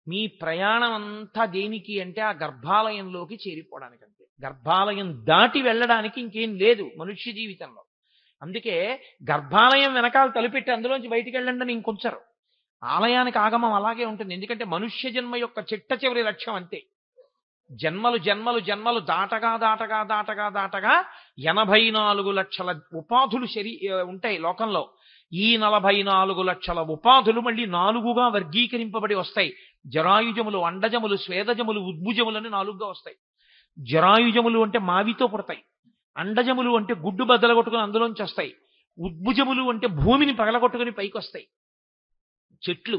మీ ప్రయాణం అంతా దేనికి అంటే ఆ గర్భాలయంలోకి చేరిపోవడానికి. అంతే. గర్భాలయం దాటి వెళ్ళడానికి ఇంకేం లేదు మనుష్య జీవితంలో. అందుకే గర్భాలయం వెనకాల తలుపెట్టి అందులోంచి బయటికి వెళ్ళండి అని ఇంకొంచరు. ఆలయానికి ఆగమం అలాగే ఉంటుంది. ఎందుకంటే మనుష్య జన్మ యొక్క చిట్ట చివరి లక్ష్యం అంతే. జన్మలు జన్మలు జన్మలు దాటగా 84 లక్షల ఉపాధులు ఉంటాయి లోకంలో. ఈ 44 లక్షల ఉపాధులు మళ్ళీ 4గా వర్గీకరింపబడి వస్తాయి. జరాయుజములు, అండజములు, స్వేదజములు, ఉద్భుజములని 4గా వస్తాయి. జరాయుజములు అంటే మావితో పుడతాయి. అండజములు అంటే గుడ్డు బద్దలగొట్టుకుని అందులోంచి వస్తాయి. ఉద్భుజములు అంటే భూమిని పగలగొట్టుకుని పైకి వస్తాయి చెట్లు.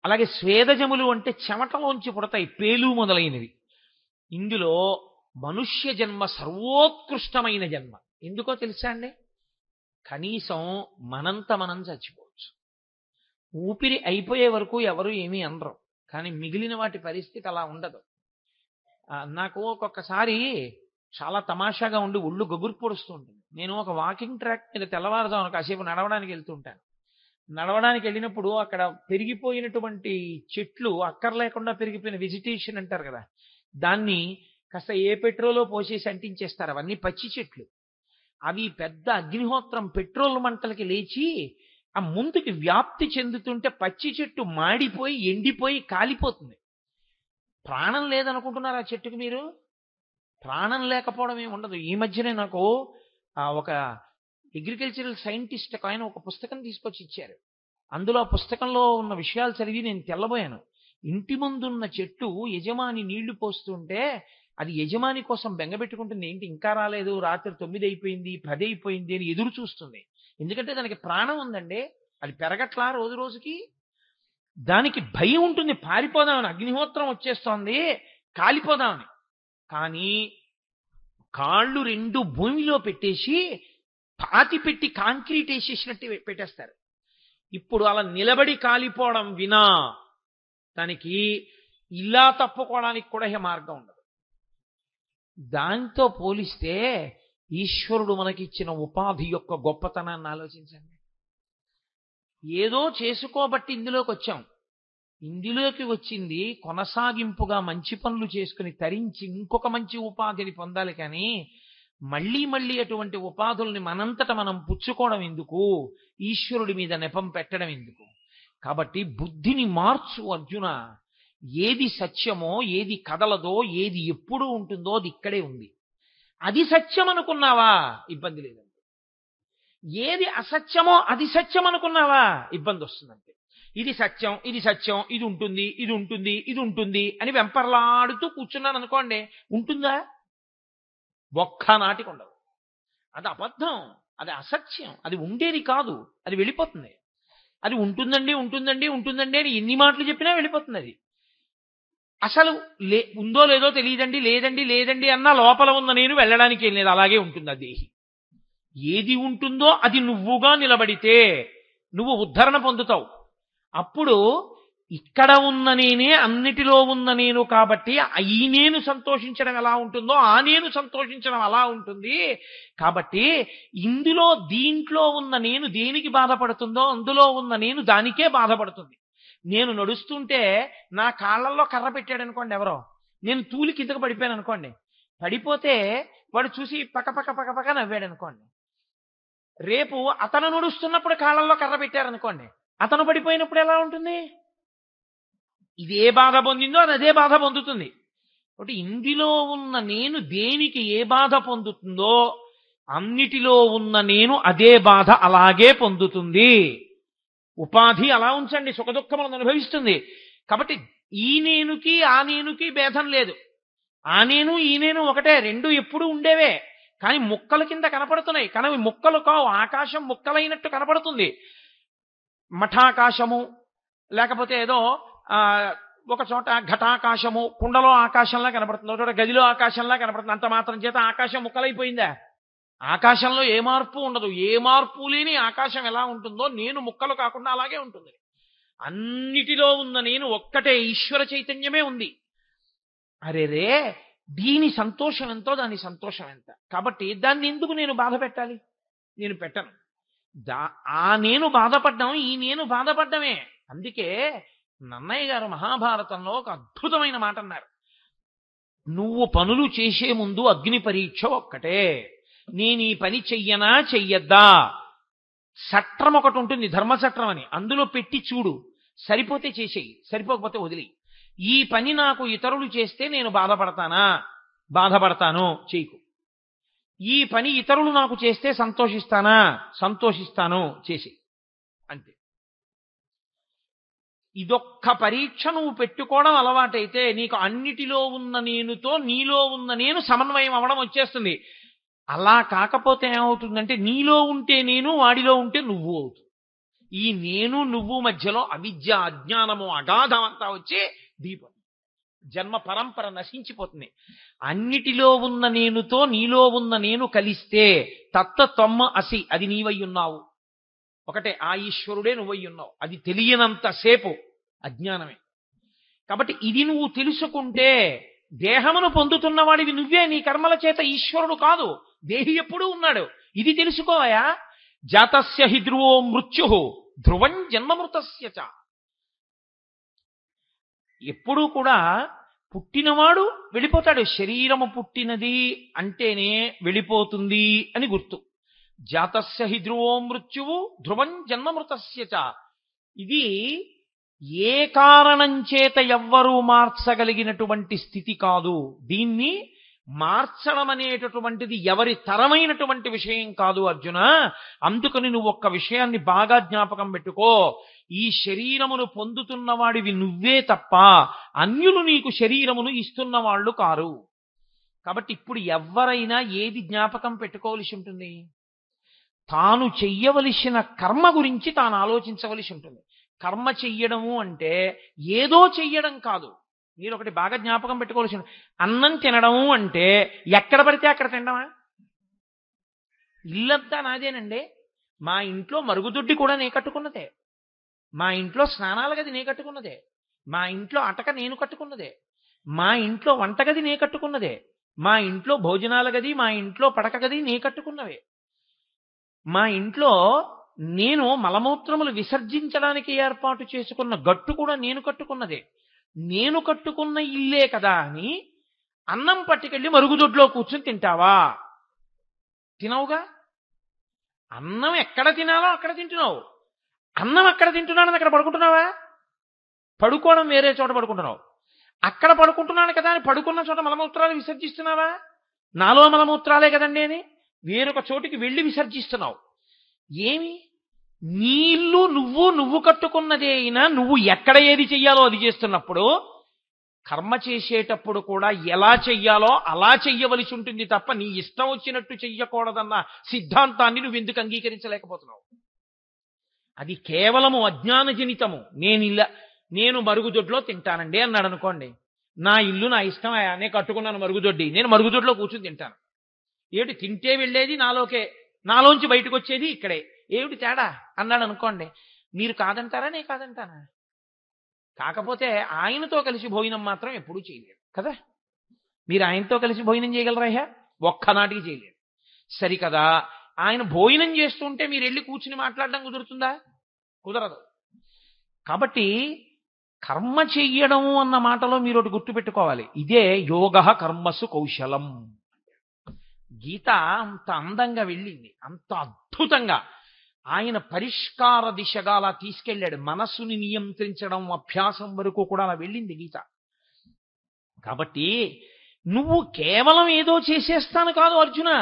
అలాగే స్వేదజములు అంటే చెమటలోంచి పుడతాయి పేలు మొదలైనవి. ఇందులో మనుష్య జన్మ సర్వోత్కృష్టమైన జన్మ. ఎందుకో తెలుసా అండి? కనీసం మనంత మనం చచ్చిపోవచ్చు. ఊపిరి అయిపోయే వరకు ఎవరు ఏమీ అనరు. కానీ మిగిలిన వాటి పరిస్థితి అలా ఉండదు. నాకు ఒక్కొక్కసారి చాలా తమాషాగా ఉండి ఒళ్ళు గగురు పొడుస్తూ ఉంటుంది. నేను ఒక వాకింగ్ ట్రాక్ మీద తెల్లవారుజామున కాసేపు నడవడానికి వెళ్తుంటాను. నడవడానికి వెళ్ళినప్పుడు అక్కడ పెరిగిపోయినటువంటి చెట్లు, అక్కర్లేకుండా పెరిగిపోయిన వెజిటేషన్ అంటారు కదా, దాన్ని కాస్త ఏ పెట్రోలో పోసేసి అంటించేస్తారు. అవన్నీ పచ్చి చెట్లు. అవి పెద్ద అగ్నిహోత్రం పెట్రోల్ మంటలకి లేచి ఆ ముందుకి వ్యాప్తి చెందుతుంటే పచ్చి చెట్టు మాడిపోయి ఎండిపోయి కాలిపోతుంది. ప్రాణం లేదనుకుంటున్నారు ఆ చెట్టుకి మీరు? ప్రాణం లేకపోవడం ఏమి ఉండదు. ఈ మధ్యనే నాకు ఒక అగ్రికల్చరల్ సైంటిస్ట్ ఆయన ఒక పుస్తకం తీసుకొచ్చి ఇచ్చారు. అందులో ఆ పుస్తకంలో ఉన్న విషయాలు చదివి నేను తెల్లబోయాను. ఇంటి ముందున్న చెట్టు యజమాని నీళ్లు పోస్తుంటే అది యజమాని కోసం బెంగపెట్టుకుంటుంది. ఏంటి ఇంకా రాలేదు, రాత్రి 9 అయిపోయింది, 10 అయిపోయింది అని ఎదురు చూస్తుంది. ఎందుకంటే దానికి ప్రాణం ఉందండి. అది పెరగట్లా రోజు రోజుకి. దానికి భయం ఉంటుంది, పారిపోదామని, అగ్నిహోత్రం వచ్చేస్తోంది కాలిపోదామని. కానీ కాళ్ళు 2 భూమిలో పెట్టేసి పాతి పెట్టి కాంక్రీట్ వేసేసినట్టు పెట్టేస్తారు. ఇప్పుడు అలా నిలబడి కాలిపోవడం వినా దానికి ఇలా తప్పుకోవడానికి కూడా మార్గం ఉండదు. దాంతో పోలిస్తే ఈశ్వరుడు మనకిచ్చిన ఉపాధి యొక్క గొప్పతనాన్ని ఆలోచించండి. ఏదో చేసుకోబట్టి ఇందులోకి వచ్చాం. ఇందులోకి వచ్చింది కొనసాగింపుగా మంచి పనులు చేసుకుని తరించి ఇంకొక మంచి ఉపాధిని పొందాలి. కానీ మళ్ళీ మళ్ళీ అటువంటి ఉపాధుల్ని మనంతట మనం పుచ్చుకోవడం ఎందుకు? ఈశ్వరుడి మీద నెపం పెట్టడం ఎందుకు? కాబట్టి బుద్ధిని మార్చు అర్జున. ఏది సత్యమో, ఏది కదలదో, ఏది ఎప్పుడూ ఉంటుందో అది ఇక్కడే ఉంది. అది సత్యం అనుకున్నావా ఇబ్బంది లేదండి. ఏది అసత్యమో అది సత్యం అనుకున్నావా ఇబ్బంది వస్తుందంటే. ఇది సత్యం, ఇది సత్యం, ఇది ఉంటుంది, ఇది ఉంటుంది, ఇది ఉంటుంది అని వెంపర్లాడుతూ కూర్చున్నాను అనుకోండి, ఉంటుందా? ఒక్కనాటికి ఉండదు. అది అబద్ధం, అది అసత్యం, అది ఉండేది కాదు, అది వెళ్ళిపోతుంది. అది ఉంటుందండి ఉంటుందండి ఉంటుందండి అని ఎన్ని మాటలు చెప్పినా వెళ్ళిపోతుంది. అది అసలు ఉందో లేదో తెలియదండి, లేదండి లేదండి అన్నా లోపల ఉన్న నేను వెళ్ళడానికి ఏం లేదు, అలాగే ఉంటుంది ఆ దేహి. ఏది ఉంటుందో అది నువ్వుగా నిలబడితే నువ్వు ఉద్ధరణ పొందుతావు. అప్పుడు ఇక్కడ ఉన్న నేనే అన్నిటిలో ఉన్న నేను కాబట్టి ఈ నేను సంతోషించడం ఎలా ఉంటుందో ఆ నేను సంతోషించడం అలా ఉంటుంది. కాబట్టి ఇందులో దీంట్లో ఉన్న నేను దేనికి బాధపడుతుందో అందులో ఉన్న నేను దానికే బాధపడుతుంది. నేను నడుస్తుంటే నా కాళ్ళల్లో కర్ర పెట్టాడు అనుకోండి ఎవరో, నేను తూలి కిందకు పడిపోయాను అనుకోండి, పడిపోతే వాడు చూసి పక్క నవ్వాడు అనుకోండి. రేపు అతను నడుస్తున్నప్పుడు కాళ్ళల్లో కర్ర పెట్టారనుకోండి, అతను పడిపోయినప్పుడు ఎలా ఉంటుంది? ఇదే బాధ పొందిందో అది అదే బాధ పొందుతుంది. కాబట్టి ఇందులో ఉన్న నేను దేనికి ఏ బాధ పొందుతుందో అన్నిటిలో ఉన్న నేను అదే బాధ అలాగే పొందుతుంది. ఉపాధి అలా ఉంచండి, సుఖదుఖములను అనుభవిస్తుంది. కాబట్టి ఈ నేనుకి ఆ నేనుకి భేదం లేదు. ఆ నేను ఈ నేను ఒకటే, రెండు ఎప్పుడు ఉండేవే. కానీ ముక్కల కింద కనపడుతున్నాయి. కానీ ముక్కలు కావు, ఆకాశం ముక్కలైనట్టు కనపడుతుంది. మఠాకాశము లేకపోతే ఏదో ఒక చోట ఘటాకాశము కుండలో ఆకాశంలా కనపడుతుంది, ఒక చోట గదిలో ఆకాశంలా కనపడుతుంది. అంత మాత్రం చేత ఆకాశం ముక్కలైపోయిందా? ఆకాశంలో ఏ మార్పు ఉండదు. ఏ మార్పు లేని ఆకాశం ఎలా ఉంటుందో నేను ముక్కలు కాకుండా అలాగే ఉంటుంది. అన్నిటిలో ఉన్న నేను ఒక్కటే, ఈశ్వర చైతన్యమే ఉంది. అరేరే, దీని సంతోషం ఎంతో దాని సంతోషం ఎంత. కాబట్టి దాన్ని ఎందుకు నేను బాధ పెట్టాలి? నేను పెట్టను. ఆ నేను బాధపడ్డం ఈ నేను బాధపడ్డమే. అందుకే నన్నయ్య గారు మహాభారతంలో ఒక అద్భుతమైన మాట అన్నారు. నువ్వు పనులు చేసే ముందు అగ్ని పరీక్ష ఒక్కటే. నేను ఈ పని చెయ్యనా చెయ్యద్దా? చట్రం ఒకటి ఉంటుంది, ధర్మచట్రం అని, అందులో పెట్టి చూడు. సరిపోతే చేసేయి, సరిపోకపోతే వదిలి. ఈ పని నాకు ఇతరులు చేస్తే నేను బాధపడతానా? బాధపడతాను, చేయకు. ఈ పని ఇతరులు నాకు చేస్తే సంతోషిస్తానా? సంతోషిస్తాను, చేసి. అంతే. ఇదొక్క పరీక్ష నువ్వు పెట్టుకోవడం అలవాటైతే నీకు అన్నిటిలో ఉన్న నేనుతో నీలో ఉన్న నేను సమన్వయం అవ్వడం వచ్చేస్తుంది. అలా కాకపోతే ఏమవుతుందంటే నీలో ఉంటే నేను, వాడిలో ఉంటే నువ్వు అవుతుంది. ఈ నేను నువ్వు మధ్యలో అవిద్య అజ్ఞానము అగాధం అంతా వచ్చి దీపం జన్మ పరంపర నశించిపోతుంది. అన్నిటిలో ఉన్న నేనుతో నీలో ఉన్న నేను కలిస్తే తత్వ అసి, అది నీవై ఉన్నావు. ఒకటే, ఆ ఈశ్వరుడే నువ్వై ఉన్నావు. అది తెలియనంతసేపు అజ్ఞానమే. కాబట్టి ఇది నువ్వు తెలుసుకుంటే దేహమును పొందుతున్నవాడివి నువ్వే, నీ కర్మల చేత ఈశ్వరుడు కాదు. దేహి ఎప్పుడూ ఉన్నాడు. ఇది తెలుసుకోవయా. జాతస్య హి ధ్రువో మృత్యు ధ్రువం జన్మమృతస్య చ. ఎప్పుడూ కూడా పుట్టినవాడు వెళ్ళిపోతాడు. శరీరము పుట్టినది అంటేనే వెళ్ళిపోతుంది అని గుర్తు. జాతస్య హి ధ్రువో మృత్యువు ధ్రువం జన్మమృతస్య చ. ఇది ఏ కారణం చేత ఎవ్వరూ మార్చగలిగినటువంటి స్థితి కాదు. దీన్ని మార్చడం అనేటటువంటిది ఎవరి తరమైనటువంటి విషయం కాదు అర్జున. అందుకని నువ్వు ఒక్క విషయాన్ని బాగా జ్ఞాపకం పెట్టుకో. ఈ శరీరమును పొందుతున్నవాడివి నువ్వే తప్ప అన్యులు నీకు శరీరమును ఇస్తున్న వాళ్ళు కారు. కాబట్టి ఇప్పుడు ఎవరైనా ఏది జ్ఞాపకం పెట్టుకోవలసి ఉంటుంది? తాను చెయ్యవలసిన కర్మ గురించి తాను ఆలోచించవలసి ఉంటుంది. కర్మ చెయ్యడము అంటే ఏదో చెయ్యడం కాదు. మీరు ఒకటి బాగా జ్ఞాపకం పెట్టుకోవాల్సి ఉంటుంది. అన్నం తినడము అంటే ఎక్కడ పడితే అక్కడ తినడమా? ఇల్లంతా నాదేనండి. మా ఇంట్లో మరుగుదొడ్డి కూడా నే కట్టుకున్నదే. మా ఇంట్లో స్నానాల గది నే కట్టుకున్నదే. మా ఇంట్లో అటక నేను కట్టుకున్నదే. మా ఇంట్లో వంటగది నే కట్టుకున్నదే. మా ఇంట్లో భోజనాల గది, మా ఇంట్లో పడక గది నే కట్టుకున్నవే. మా ఇంట్లో నేను మలమూత్రములు విసర్జించడానికి ఏర్పాటు చేసుకున్న గట్టు కూడా నేను కట్టుకున్నదే. నేను కట్టుకున్న ఇల్లే కదా అని అన్నం పట్టుకెళ్ళి మరుగుదొడ్లో కూర్చుని తింటావా? తినవుగా. అన్నం ఎక్కడ తినాలో అక్కడ తింటున్నావు. అన్నం అక్కడ తింటున్నానని అక్కడ పడుకుంటున్నావా? పడుకోవడం వేరే చోట పడుకుంటున్నావు. అక్కడ పడుకుంటున్నాను కదా అని పడుకున్న చోట మలమూత్రాలు విసర్జిస్తున్నావా? నాలో మలమూత్రాలే కదండి అని వేరొక చోటికి వెళ్ళి విసర్జిస్తున్నావు. ఏమి నీ ఇల్లు నువ్వు కట్టుకున్నదే అయినా నువ్వు ఎక్కడ ఏది చెయ్యాలో అది చేస్తున్నప్పుడు కర్మ చేసేటప్పుడు కూడా ఎలా చెయ్యాలో అలా చెయ్యవలసి ఉంటుంది తప్ప నీ ఇష్టం వచ్చినట్టు చెయ్యకూడదన్న సిద్ధాంతాన్ని నువ్వు ఎందుకు అంగీకరించలేకపోతున్నావు? అది కేవలము అజ్ఞానజనితము. నేను మరుగుదొడ్లో తింటానండి అన్నాడు అనుకోండి. నా ఇల్లు నా ఇష్టం, నేను కట్టుకున్నాను మరుగుదొడ్డి, నేను మరుగుదొడ్లో కూర్చుని తింటాను. ఏమిటి తింటే వెళ్ళేది నాలోంచి బయటకు వచ్చేది ఇక్కడే, ఏమిటి తేడా అన్నాడు అనుకోండి. మీరు కాదంటారా? నేను కాదంటానా? కాకపోతే ఆయనతో కలిసి భోజనం మాత్రం ఎప్పుడూ చేయలేరు కదా. మీరు ఆయనతో కలిసి భోజనం చేయగలరా? ఒక్కనాటికి చేయలేరు. సరికదా. ఆయన భోజనం చేస్తుంటే మీరు వెళ్ళి కూర్చుని మాట్లాడడం కుదురుతుందా? కుదరదు. కాబట్టి కర్మ చెయ్యడము అన్న మాటలో మీరు ఒకటి గుర్తుపెట్టుకోవాలి. ఇదే యోగ కర్మసు కౌశలం. గీత అంత అందంగా వెళ్ళింది, అంత అద్భుతంగా ఆయన పరిష్కార దిశగా అలా తీసుకెళ్ళాడు. మనస్సుని నియంత్రించడం అభ్యాసం వరకు కూడా అలా వెళ్ళింది గీత. కాబట్టి నువ్వు కేవలం ఏదో చేసేస్తాను కాదు అర్జున.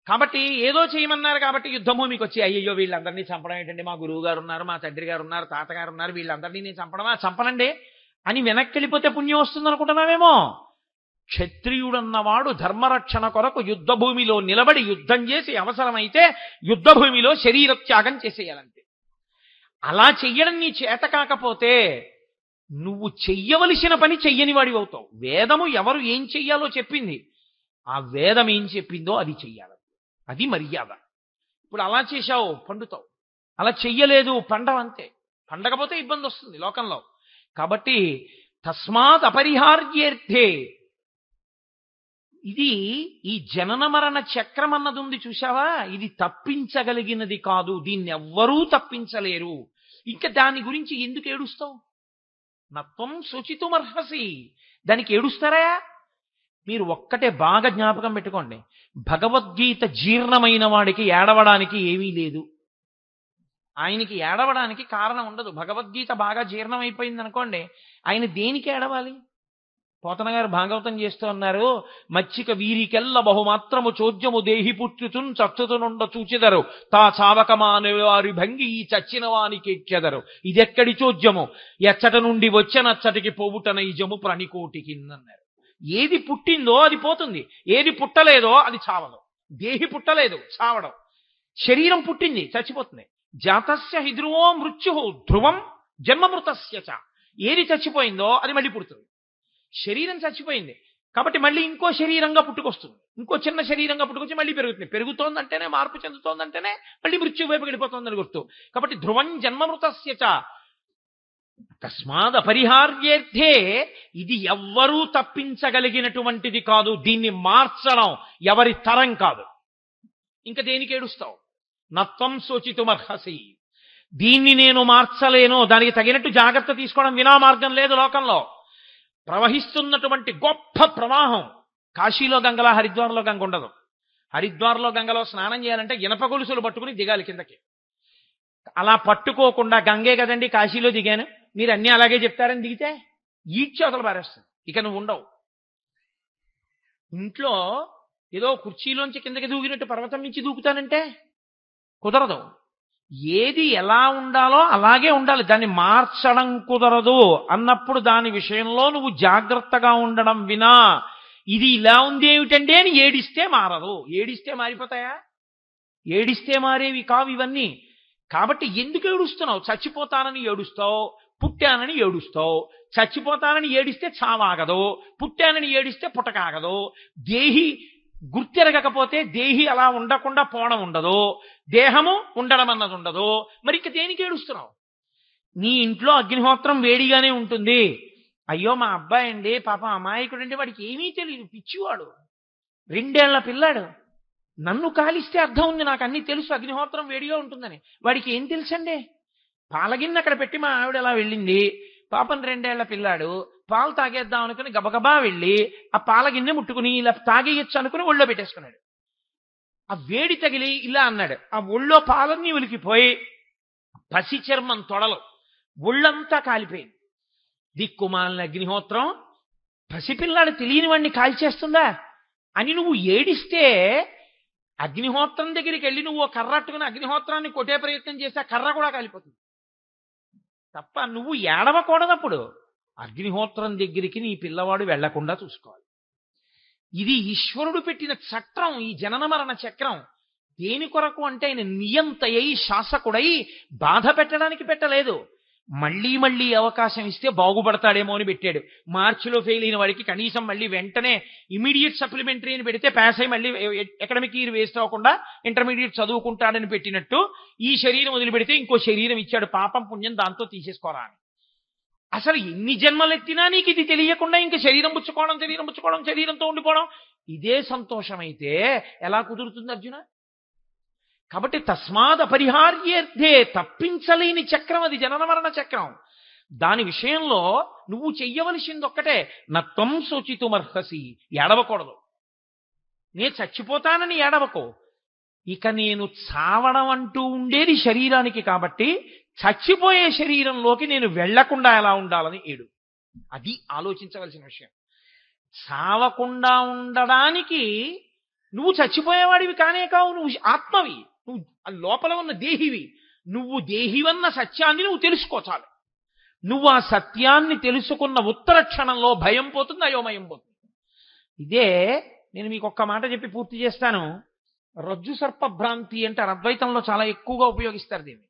కాబట్టి ఏదో చేయమన్నారు కాబట్టి యుద్ధభూమికి వచ్చి అయ్యయ్యో వీళ్ళందరినీ చంపడం ఏంటండి, మా గురువు గారు ఉన్నారు, మా తండ్రి గారు ఉన్నారు, తాతగారు ఉన్నారు, వీళ్ళందరినీ నేను చంపనండి అని వెనక్కి వెళ్ళిపోతే పుణ్యం వస్తుంది అనుకుంటున్నావేమో. క్షత్రియుడన్నవాడు ధర్మరక్షణ కొరకు యుద్ధభూమిలో నిలబడి యుద్ధం చేసి అవసరమైతే యుద్ధభూమిలో శరీర త్యాగం చేసేయాలంతే. అలా చెయ్యడం నీ చేత కాకపోతే నువ్వు చెయ్యవలసిన పని చెయ్యని వాడివి అవుతావు. వేదము ఎవరు ఏం చెయ్యాలో చెప్పింది, ఆ వేదం ఏం చెప్పిందో అది చెయ్యాలి. అది మర్యాద. ఇప్పుడు అలా చేశావు పండుతావు, అలా చెయ్యలేదు పండవంతే. పండకపోతే ఇబ్బంది వస్తుంది లోకంలో. కాబట్టి తస్మాత్ అపరిహార్యేర్థే. ఇది ఈ జనన మరణ చక్రం అన్నది ఉంది చూశావా, ఇది తప్పించగలిగినది కాదు. దీన్ని ఎవ్వరూ తప్పించలేరు. ఇంకా దాని గురించి ఎందుకు ఏడుస్తావు? నత్వం శుచితుమర్హసి. దానికి ఏడుస్తారా? మీరు ఒక్కటే బాగా జ్ఞాపకం పెట్టుకోండి. భగవద్గీత జీర్ణమైన వాడికి ఏడవడానికి ఏమీ లేదు. ఆయనకి ఏడవడానికి కారణం ఉండదు. భగవద్గీత బాగా జీర్ణమైపోయింది అనుకోండి, ఆయన దేనికి ఏడవాలి? పోతన గారు భాగవతం చేస్తూ ఉన్నారు. మచ్చిక వీరికెల్ల బహుమాత్రము చోద్యము దేహి పుట్టుచున్ చచ్చుతునుండ చూచెదరు తా చావకమాని వారి భంగి ఈ చచ్చిన వానికి ఎక్కెదరు. ఇదెక్కడి చోద్యము, ఎచ్చట నుండి వచ్చనచ్చటికి పోవుట నైజము ప్రణికోటికి అన్నారు. ఏది పుట్టిందో అది పోతుంది, ఏది పుట్టలేదో అది చావదు. దేహి పుట్టలేదు, చావడం. శరీరం పుట్టింది, చచ్చిపోతుంది. జాతస్య హి ధ్రువో మృత్యు ధ్రువం జన్మమృతస్య చ. ఏది చచ్చిపోయిందో అది మళ్ళీ పుడుతుంది. శరీరం చచ్చిపోయింది కాబట్టి మళ్ళీ ఇంకో శరీరంగా పుట్టుకొస్తుంది, ఇంకో చిన్న శరీరంగా పుట్టుకొచ్చి మళ్ళీ పెరుగుతుంది. పెరుగుతోందంటేనే, మార్పు చెందుతోందంటేనే మళ్ళీ మృత్యు వైపు వెళ్ళిపోతుందని గుర్తు. కాబట్టి ధ్రువం జన్మమృతస్య చ తస్మాద్ అపరిహార్యేర్థే. ఇది ఎవ్వరూ తప్పించగలిగినటువంటిది కాదు. దీన్ని మార్చడం ఎవరి తరం కాదు. ఇంకా దేనికి ఏడుస్తావు? నత్వం శోచితుమర్హసి. దీన్ని నేను మార్చలేను, దానికి తగినట్టు జాగ్రత్త తీసుకోవడం వినా మార్గం లేదు లోకంలో. ప్రవహిస్తున్నటువంటి గొప్ప ప్రవాహం, కాశీలో గంగలా హరిద్వార్లో గంగ ఉండదు. హరిద్వార్లో గంగలో స్నానం చేయాలంటే ఇనప గొలుసులు పట్టుకుని దిగాలి కిందకి. అలా పట్టుకోకుండా గంగే కదండి కాశీలో దిగాను మీరు అన్నీ అలాగే చెప్తారని దిగితే ఈడ్చేతలు పారేస్తుంది. ఇక నువ్వు ఉండవు. ఇంట్లో ఏదో కుర్చీలోంచి కిందకి దూకినట్టు పర్వతం నుంచి దూకుతానంటే కుదరదు. ఏది ఎలా ఉండాలో అలాగే ఉండాలి, దాన్ని మార్చడం కుదరదు. అన్నప్పుడు దాని విషయంలో నువ్వు జాగ్రత్తగా ఉండడం వినా ఇది ఇలా ఉంది ఏమిటండి అని ఏడిస్తే మారదు. ఏడిస్తే మారిపోతాయా? ఏడిస్తే మారేవి కావు ఇవన్నీ. కాబట్టి ఎందుకు ఏడుస్తున్నావు? చచ్చిపోతానని ఏడుస్తావు, పుట్టానని ఏడుస్తావు. చచ్చిపోతానని ఏడిస్తే చావాగదు, పుట్టానని ఏడిస్తే పుట్టకాగదు. దేహి గుర్తెరగకపోతే దేహి అలా ఉండకుండా పోవడం ఉండదు, దేహము ఉండడం అన్నది ఉండదు. మరి ఇక దేనికి ఏడుస్తున్నావు? నీ ఇంట్లో అగ్నిహోత్రం వేడిగానే ఉంటుంది. అయ్యో మా అబ్బాయి అండి పాపం అమాయకుడు అంటే వాడికి ఏమీ తెలియదు, పిచ్చివాడు, 2 ఏళ్ల పిల్లాడు. నన్ను కాలిస్తే అర్థం ఉంది, నాకు అన్నీ తెలుసు అగ్నిహోత్రం వేడిగా ఉంటుందని. వాడికి ఏం తెలుసండి? పాలగిన్నె అక్కడ పెట్టి మా ఆవిడ అలా వెళ్ళింది, పాపం 2 ఏళ్ల పిల్లాడు పాలు తాగేద్దాం అనుకుని గబగబా వెళ్ళి ఆ పాలగిన్నె ముట్టుకుని ఇలా తాగేయచ్చు అనుకుని ఒళ్ళో పెట్టేసుకున్నాడు. ఆ వేడి తగిలి ఇలా అన్నాడు. ఆ ఒళ్ళో పాలన్నీ ఉలికిపోయి పసి చర్మం తొడలు ఒళ్ళంతా కాలిపోయింది. దిక్కుమాలిన అగ్నిహోత్రం పసిపిల్లాడు తెలియని వాడిని కాల్చేస్తుందా అని నువ్వు ఏడిస్తే అగ్నిహోత్రం దగ్గరికి వెళ్ళి నువ్వు కర్రట్టుకుని అగ్నిహోత్రాన్ని కొట్టే ప్రయత్నం చేస్తే ఆ కర్ర కూడా కాలిపోతుంది తప్ప నువ్వు ఏడవకూడదప్పుడు. అగ్నిహోత్రం దగ్గరికి నీ పిల్లవాడు వెళ్లకుండా చూసుకోవాలి. ఇది ఈశ్వరుడు పెట్టిన చట్టం, ఈ జనన మరణ చక్రం. దేని కొరకు అంటే ఆయన నియంతయై శాసకుడై బాధ పెట్టడానికి పెట్టలేదు. మళ్ళీ మళ్ళీ అవకాశం ఇస్తే బాగుపడతాడేమో అని పెట్టాడు. మార్చిలో ఫెయిల్ అయిన వాడికి కనీసం మళ్ళీ వెంటనే ఇమీడియట్ సప్లిమెంటరీ అని పెడితే పాస్ అయి మళ్ళీ అకాడమిక్ ఇయర్ వేస్ట్ అవ్వకుండా ఇంటర్మీడియట్ చదువుకుంటాడని పెట్టినట్టు ఈ శరీరం వదిలిపెడితే ఇంకో శరీరం ఇచ్చాడు, పాపం పుణ్యం దాంతో తీసేసుకోరా అని. అసలు ఎన్ని జన్మలెత్తినా నీకు ఇది తెలియకుండా ఇంకా శరీరం పుచ్చుకోవడం శరీరంతో ఉండిపోవడం ఇదే సంతోషమైతే ఎలా కుదురుతుంది అర్జున? కాబట్టి తస్మాద్ అపరిహార్యేర్థే, తప్పించలేని చక్రం అది, జనన మరణ చక్రం. దాని విషయంలో నువ్వు చెయ్యవలసింది ఒక్కటే, నత్వం శోచితుమర్హసి, ఏడవకూడదు. నేను చచ్చిపోతానని ఏడవకో. ఇక నేను చావడం అంటూ ఉండేది శరీరానికి కాబట్టి చచ్చిపోయే శరీరంలోకి నేను వెళ్లకుండా ఎలా ఉండాలని ఏడు. అది ఆలోచించవలసిన విషయం. చావకుండా ఉండడానికి నువ్వు చచ్చిపోయేవాడివి కానే కావు, నువ్వు ఆత్మవి, నువ్వు లోపల ఉన్న దేహివి. నువ్వు దేహివన్న సత్యాన్ని నువ్వు తెలుసుకోచాలి. నువ్వు ఆ సత్యాన్ని తెలుసుకున్న ఉత్తర క్షణంలో భయం పోతుంది, అయోమయం పోతుంది. ఇదే నేను మీకు ఒక్క మాట చెప్పి పూర్తి చేస్తాను. రజ్జు సర్ప భ్రాంతి అంటారు, అద్వైతంలో చాలా ఎక్కువగా ఉపయోగిస్తారు దీన్ని.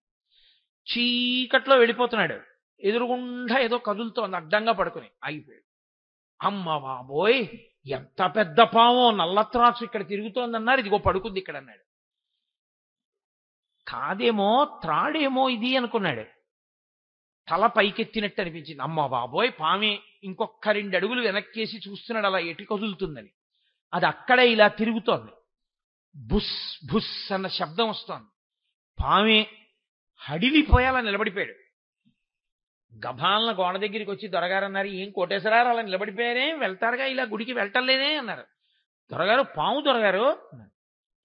చీకట్లో వెళ్ళిపోతున్నాడు, ఎదురుగుండా ఏదో కదులుతోంది, అడ్డంగా పడుకుని ఆగిపోయాడు. అమ్మ బాబోయ్ ఎంత పెద్ద పాము, నల్లత్రాసు ఇక్కడ తిరుగుతోందన్నారు, ఇదిగో పడుకుంది ఇక్కడ అన్నాడు. కాదేమో త్రాడేమో ఇది అనుకున్నాడు. తల పైకెత్తినట్టు అనిపించింది. అమ్మ బాబోయ్ పామే. ఇంకొక 2 అడుగులు వెనక్కేసి చూస్తున్నాడు, అలా ఎటు కదులుతుందని. అది అక్కడే ఇలా తిరుగుతోంది. బుస్ బుస్ అన్న శబ్దం వస్తోంది. పామే. హడిలిపోయేలా నిలబడిపోయాడు. గభాలన గోడ దగ్గరికి వచ్చి దొరగారు అన్నారు, ఏం కోటేశ్వరారు అలా నిలబడిపోయారే, వెళ్తారుగా ఇలా గుడికి వెళ్ళటలేదే అన్నారు. దొరగారు పాము దొరగారు.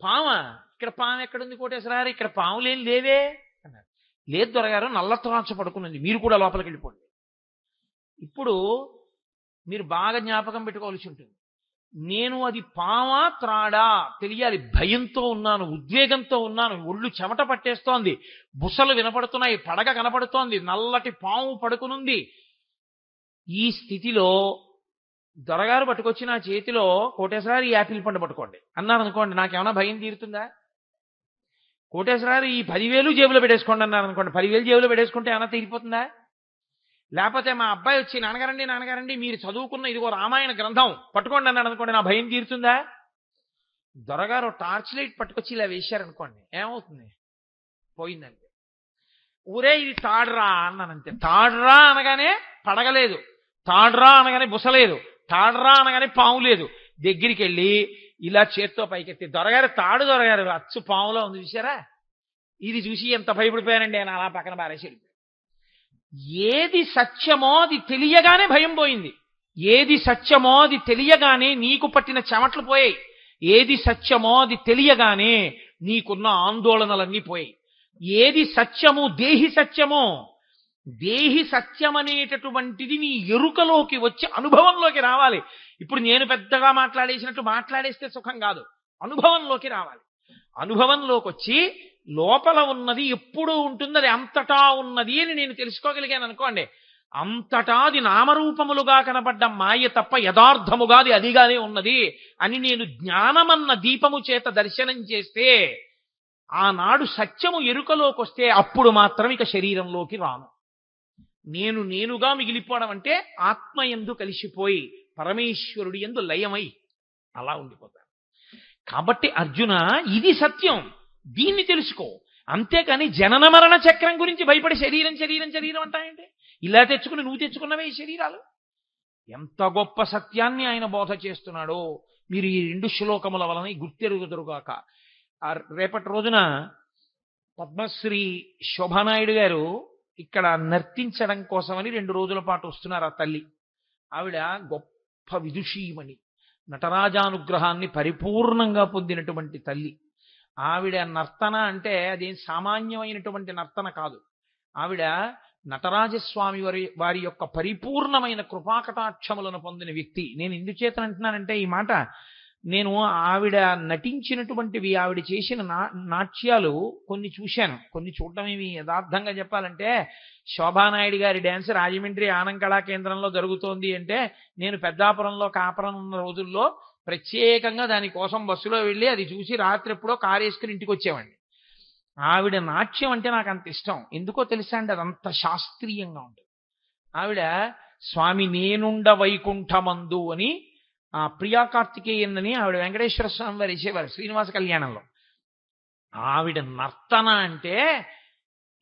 పామా? ఇక్కడ పాము ఎక్కడుంది కోటేశ్వరారు, ఇక్కడ పాములేం లేవే అన్నారు. లేదు దొరగారు, నల్లత్రాంచ పడుకున్నది, మీరు కూడా లోపలికి వెళ్ళిపోండి. ఇప్పుడు మీరు బాగా జ్ఞాపకం పెట్టుకోవాల్సి ఉంటుంది. నేను అది పామా త్రాడా తెలియాలి. భయంతో ఉన్నాను, ఉద్వేగంతో ఉన్నాను, ఒళ్ళు చెమట పట్టేస్తోంది, బుసలు వినపడుతున్నాయి, పడగ కనపడుతోంది, నల్లటి పాము పడుకునుంది. ఈ స్థితిలో దొరగారు పట్టుకొచ్చి నా చేతిలో కోటేశ్వరారు ఈ యాపిల్ పండు పట్టుకోండి అన్నారు అనుకోండి, నాకేమైనా భయం తీరుతుందా? కోటేశ్వరారు ఈ 10,000 జేబులో పెట్టేసుకోండి అన్నారు అనుకోండి, 10,000 జేబులో పెట్టేసుకుంటే ఏమైనా తీరిపోతుందా? లేకపోతే మా అబ్బాయి వచ్చి నాన్నగారండి మీరు చదువుకున్న ఇదిగో రామాయణ గ్రంథం పట్టుకోండి అన్నాడు అనుకోండి, నా భయం తీరుతుందా? దొరగారు టార్చ్ లైట్ పట్టుకొచ్చి ఇలా వేశారనుకోండి, ఏమవుతుంది? పోయిందండి. ఊరే ఇది తాడ్రా అన్నానంతే. తాడ్రా అనగానే పడగలేదు, తాడ్రా అనగానే బుసలేదు, తాడ్రా అనగానే పాము లేదు. దగ్గరికి వెళ్ళి ఇలా చేత్తో పైకెత్తి, దొరగారు తాడు దొరగారు అచ్చు పాములో ఉంది చూసారా, ఇది చూసి ఎంత భయపడిపోయానండి అని అలా పక్కన బారేసి. ఏది సత్యమో అది తెలియగానే భయం పోయింది. ఏది సత్యమో అది తెలియగానే నీకు పట్టిన చెమట్లు పోయాయి. ఏది సత్యమో అది తెలియగానే నీకున్న ఆందోళనలన్నీ పోయాయి. ఏది సత్యము, దేహి సత్యమో, దేహి సత్యమనేటటువంటిది నీ ఎరుకలోకి వచ్చి అనుభవంలోకి రావాలి. ఇప్పుడు నేను పెద్దగా మాట్లాడేసినట్టు మాట్లాడేస్తే సుఖం కాదు, అనుభవంలోకి రావాలి. అనుభవంలోకి వచ్చి లోపల ఉన్నది ఎప్పుడూ ఉంటుంది, అది అంతటా ఉన్నది అని నేను తెలుసుకోగలిగాను అనుకోండి, అంతటా అది నామరూపములుగా కనబడ్డ మాయ తప్ప యథార్థముగా అది అదిగానే ఉన్నది అని నేను జ్ఞానమన్న దీపము చేత దర్శనం చేస్తే, ఆనాడు సత్యము ఎరుకలోకి వస్తే అప్పుడు మాత్రం ఇక శరీరంలోకి రాను. నేనుగా మిగిలిపోవడం అంటే ఆత్మయందు కలిసిపోయి పరమేశ్వరుడి యందు లయమై అలా ఉండిపోతాను. కాబట్టి అర్జున, ఇది సత్యం, దీన్ని తెలుసుకో. అంతేకాని జనన మరణ చక్రం గురించి భయపడి శరీరం శరీరం శరీరం అంటాయంటే, ఇలా తెచ్చుకుని నువ్వు తెచ్చుకున్నవే ఈ శరీరాలు. ఎంత గొప్ప సత్యాన్ని ఆయన బోధ చేస్తున్నాడో మీరు ఈ 2 శ్లోకముల వలన గుర్తెరుగుదురుగాక. రేపటి రోజున పద్మశ్రీ శోభానాయుడు గారు ఇక్కడ నర్తించడం కోసమని 2 రోజుల పాటు వస్తున్నారు. ఆ తల్లి ఆవిడ గొప్ప విదుషీమణి, నటరాజానుగ్రహాన్ని పరిపూర్ణంగా పొందినటువంటి తల్లి. ఆవిడ నర్తన అంటే అదేం సామాన్యమైనటువంటి నర్తన కాదు. ఆవిడ నటరాజస్వామి వారి యొక్క పరిపూర్ణమైన కృపాకటాక్షములను పొందిన వ్యక్తి. నేను ఎందుచేత అంటున్నానంటే ఈ మాట, నేను ఆవిడ నటించినటువంటివి, ఆవిడ చేసిన నాట్యాలు కొన్ని చూశాను. కొన్ని చూడటమేమి యథార్థంగా చెప్పాలంటే, శోభానాయుడు గారి డ్యాన్స్ రాజమండ్రి ఆనంద్ కళా కేంద్రంలో జరుగుతోంది అంటే, నేను పెద్దాపురంలో కాపురం ఉన్న రోజుల్లో ప్రత్యేకంగా దానికోసం బస్సులో వెళ్ళి అది చూసి రాత్రి ఎప్పుడో కారు వేసుకుని ఇంటికి వచ్చేవాడిని. ఆవిడ నాట్యం అంటే నాకు అంత ఇష్టం. ఎందుకో తెలుసా అండి, అదంత శాస్త్రీయంగా ఉంటుంది. ఆవిడ స్వామి నేనుండ వైకుంఠమందు అని ఆ ప్రియా కార్తికేయన్ అని ఆవిడ వెంకటేశ్వర స్వామి వారు వేసేవారు శ్రీనివాస కళ్యాణంలో. ఆవిడ నర్తన అంటే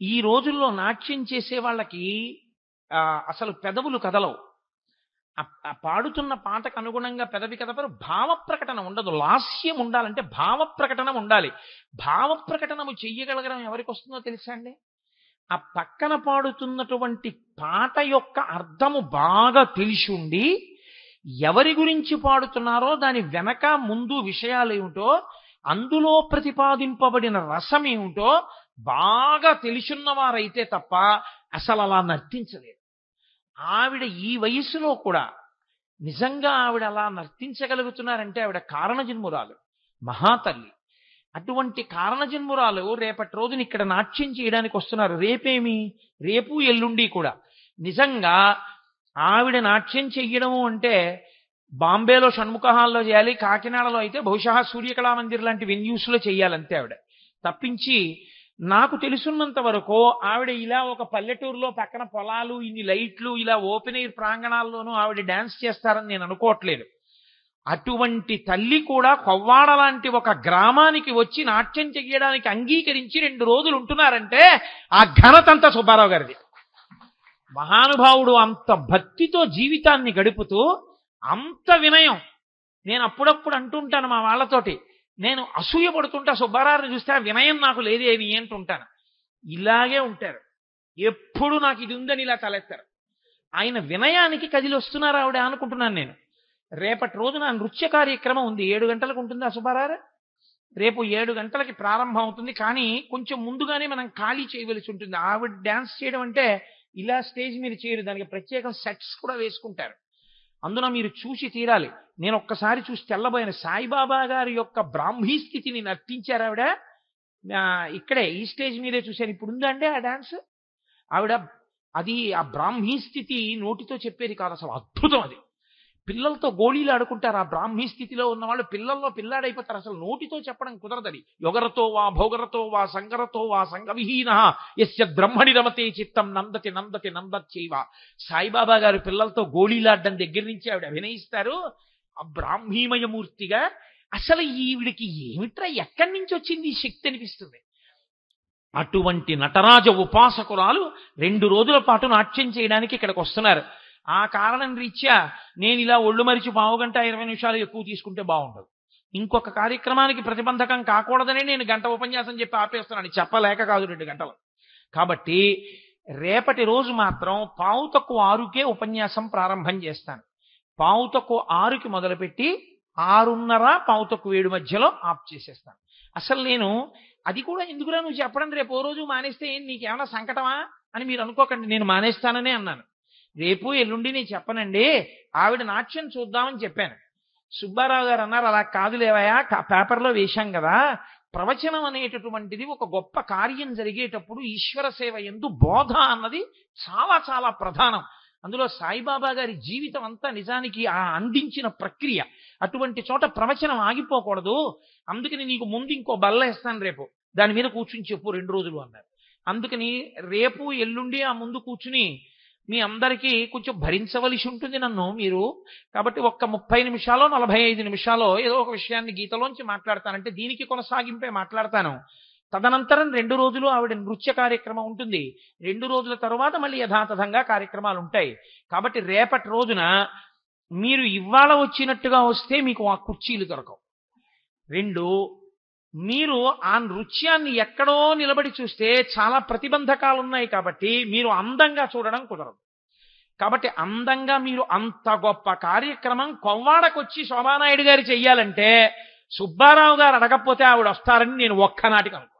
ఈ రోజుల్లో నాట్యం చేసే వాళ్ళకి అసలు పెదవులు కదలవు. ఆ పాడుతున్న పాటకు అనుగుణంగా పెదవి కదపరు, భావ ప్రకటన ఉండదు. లాస్యం ఉండాలంటే భావ ప్రకటన ఉండాలి. భావ ప్రకటనము చెయ్యగలగడం ఎవరికి వస్తుందో తెలుసా అండి? ఆ పక్కన పాడుతున్నటువంటి పాట యొక్క అర్థము బాగా తెలిసి ఉండి, ఎవరి గురించి పాడుతున్నారో దాని వెనక ముందు విషయాలు ఏమిటో, అందులో ప్రతిపాదింపబడిన రసం ఏమిటో బాగా తెలుసున్నవారైతే తప్ప అసలు అలా నర్తించలేదు. ఆవిడ ఈ వయస్సులో కూడా నిజంగా ఆవిడ అలా నర్తించగలుగుతున్నారంటే ఆవిడ కారణజన్మురాలు, మహాతల్లి. అటువంటి కారణజన్మురాలు రేపటి రోజున ఇక్కడ నాట్యం చేయడానికి వస్తున్నారు. రేపు ఎల్లుండి కూడా. నిజంగా ఆవిడ నాట్యం చెయ్యడము అంటే బాంబేలో షణ్ముఖ హాల్లో చేయాలి, కాకినాడలో అయితే బహుశా సూర్యకళా మందిర్ లాంటి వెన్యూస్లో చెయ్యాలంతే ఆవిడ. తప్పించి నాకు తెలుసున్నంత వరకు ఆవిడ ఇలా ఒక పల్లెటూరులో పక్కన పొలాలు, ఇన్ని లైట్లు, ఇలా ఓపెన్ ఎయిర్ ప్రాంగణాల్లోనూ ఆవిడ డాన్స్ చేస్తారని నేను అనుకోవట్లేదు. అటువంటి తల్లి కూడా కొవ్వాడ లాంటి ఒక గ్రామానికి వచ్చి నాట్యం చెయ్యడానికి అంగీకరించి 2 రోజులు ఉంటున్నారంటే ఆ ఘనతంతా సుబ్బారావు గారిది. మహానుభావుడు అంత భక్తితో జీవితాన్ని గడుపుతూ అంత వినయం. నేను అప్పుడప్పుడు అంటుంటాను మా వాళ్ళతోటి, నేను అసూయ పడుతుంటా, సుబ్బారావుని చూస్తే ఆ వినయం నాకు లేదేమి అంటుంటాను. ఇలాగే ఉంటారు, ఎప్పుడు నాకు ఇది ఉందని ఇలా తలెత్తారు. ఆయన వినయానికి కదిలి వస్తున్నారు ఆవిడ అనుకుంటున్నాను నేను. రేపటి రోజున నృత్య కార్యక్రమం ఉంది, 7 గంటలకు ఉంటుంది ఆ సుబ్బారావు. రేపు 7 గంటలకి ప్రారంభం అవుతుంది. కానీ కొంచెం ముందుగానే మనం ఖాళీ చేయవలసి ఉంటుంది. ఆవిడ డ్యాన్స్ చేయడం అంటే ఇలా స్టేజ్ మీద చేయరు, దానికి ప్రత్యేకం సెట్స్ కూడా వేసుకుంటారు. అందున మీరు చూసి తీరాలి. నేను ఒక్కసారి చూసి తెల్లబోయిన సాయిబాబా గారి యొక్క బ్రాహ్మీ స్థితిని నర్తించారు ఆవిడ. ఇక్కడే ఈ స్టేజ్ మీదే చూశాను. ఇప్పుడు ఉందా అండి ఆ డాన్స్? ఆవిడ అది ఆ బ్రాహ్మీ స్థితి నోటితో చెప్పేది కాదు, అసలు అద్భుతం. అది పిల్లలతో గోళీలు ఆడుకుంటారు. ఆ బ్రాహ్మీ స్థితిలో ఉన్నవాళ్ళు పిల్లల్లో పిల్లాడైపోతారు. అసలు నోటితో చెప్పడం కుదరదని. యొగరతో వా భోగరతో వా సంగరతో వా సంగవిహీన యస్య బ్రహ్మణి రమతే చిత్తం నందతి నందతి నందచ్చైవ. సాయిబాబా గారు పిల్లలతో గోళీలాడడం దగ్గర నుంచి ఆవిడ అభినయిస్తారు ఆ బ్రాహ్మీమయమూర్తిగా. అసలు ఈవిడికి ఏమిట్రా, ఎక్కడి నుంచి వచ్చింది ఈ శక్తి అనిపిస్తుంది. అటువంటి నటరాజ ఉపాసకురాలు 2 రోజుల పాటు నాట్యం చేయడానికి ఇక్కడికి వస్తున్నారు. ఆ కారణం రీత్యా నేను ఇలా ఒళ్ళు మరిచి 15 గంట 20 నిమిషాలు ఎక్కువ తీసుకుంటే బాగుండదు. ఇంకొక కార్యక్రమానికి ప్రతిబంధకం కాకూడదనే నేను 1 గంట ఉపన్యాసం చెప్పి ఆపేస్తున్నాను. చెప్పలేక కాదు, 2 గంటలు. కాబట్టి రేపటి రోజు మాత్రం 5:06కే ఉపన్యాసం ప్రారంభం చేస్తాను. 5:06కి మొదలుపెట్టి 6:30 మధ్యలో ఆఫ్ చేసేస్తాను. అసలు నేను అది కూడా ఎందుకురా నువ్వు చెప్పడం, రేపు ఓ రోజు మానేస్తే నీకేమైనా సంకటమా అని మీరు అనుకోకండి. నేను మానేస్తాననే అన్నాను. రేపు ఎల్లుండి నేను చెప్పనండి, ఆవిడ నాట్యం చూద్దామని చెప్పాను. సుబ్బారావు గారు అన్నారు, అలా కాదులేవయా, పేపర్లో వేశాం కదా, ప్రవచనం అనేటటువంటిది ఒక గొప్ప కార్యం జరిగేటప్పుడు ఈశ్వర సేవ యందు బోధ అన్నది చాలా చాలా ప్రధానం. అందులో సాయిబాబా గారి జీవితం అంతా నిజానికి ఆ అందించిన ప్రక్రియ. అటువంటి చోట ప్రవచనం ఆగిపోకూడదు. అందుకని నీకు ముందు ఇంకో బల్ల వేస్తాను, రేపు దాని మీద కూర్చుని చెప్పు 2 రోజులు అన్నారు. అందుకని రేపు ఎల్లుండి ఆ ముందు కూర్చుని మీ అందరికీ కొంచెం భరించవలసి ఉంటుంది నన్ను మీరు. కాబట్టి ఒక్క 30 నిమిషాలో 45 నిమిషాలో ఏదో ఒక విషయాన్ని గీతలోంచి మాట్లాడతానంటే దీనికి కొనసాగింపే మాట్లాడతాను. తదనంతరం 2 రోజులు ఆవిడ నృత్య కార్యక్రమం ఉంటుంది. 2 రోజుల తరువాత మళ్ళీ యథాతథంగా కార్యక్రమాలు ఉంటాయి. కాబట్టి రేపటి రోజున మీరు ఇవాళ వచ్చినట్టుగా వస్తే మీకు ఆ కుర్చీలు దొరకవు. 2, మీరు ఆ నృత్యాన్ని ఎక్కడో నిలబడి చూస్తే చాలా ప్రతిబంధకాలు ఉన్నాయి కాబట్టి మీరు అందంగా చూడడం కుదరదు. కాబట్టి అందంగా మీరు అంత గొప్ప కార్యక్రమం కొవ్వాడకొచ్చి శోభానాయుడు గారు చెయ్యాలంటే సుబ్బారావు గారు అడగకపోతే ఆవిడ వస్తారని నేను ఒక్కనాటికి అనుకో.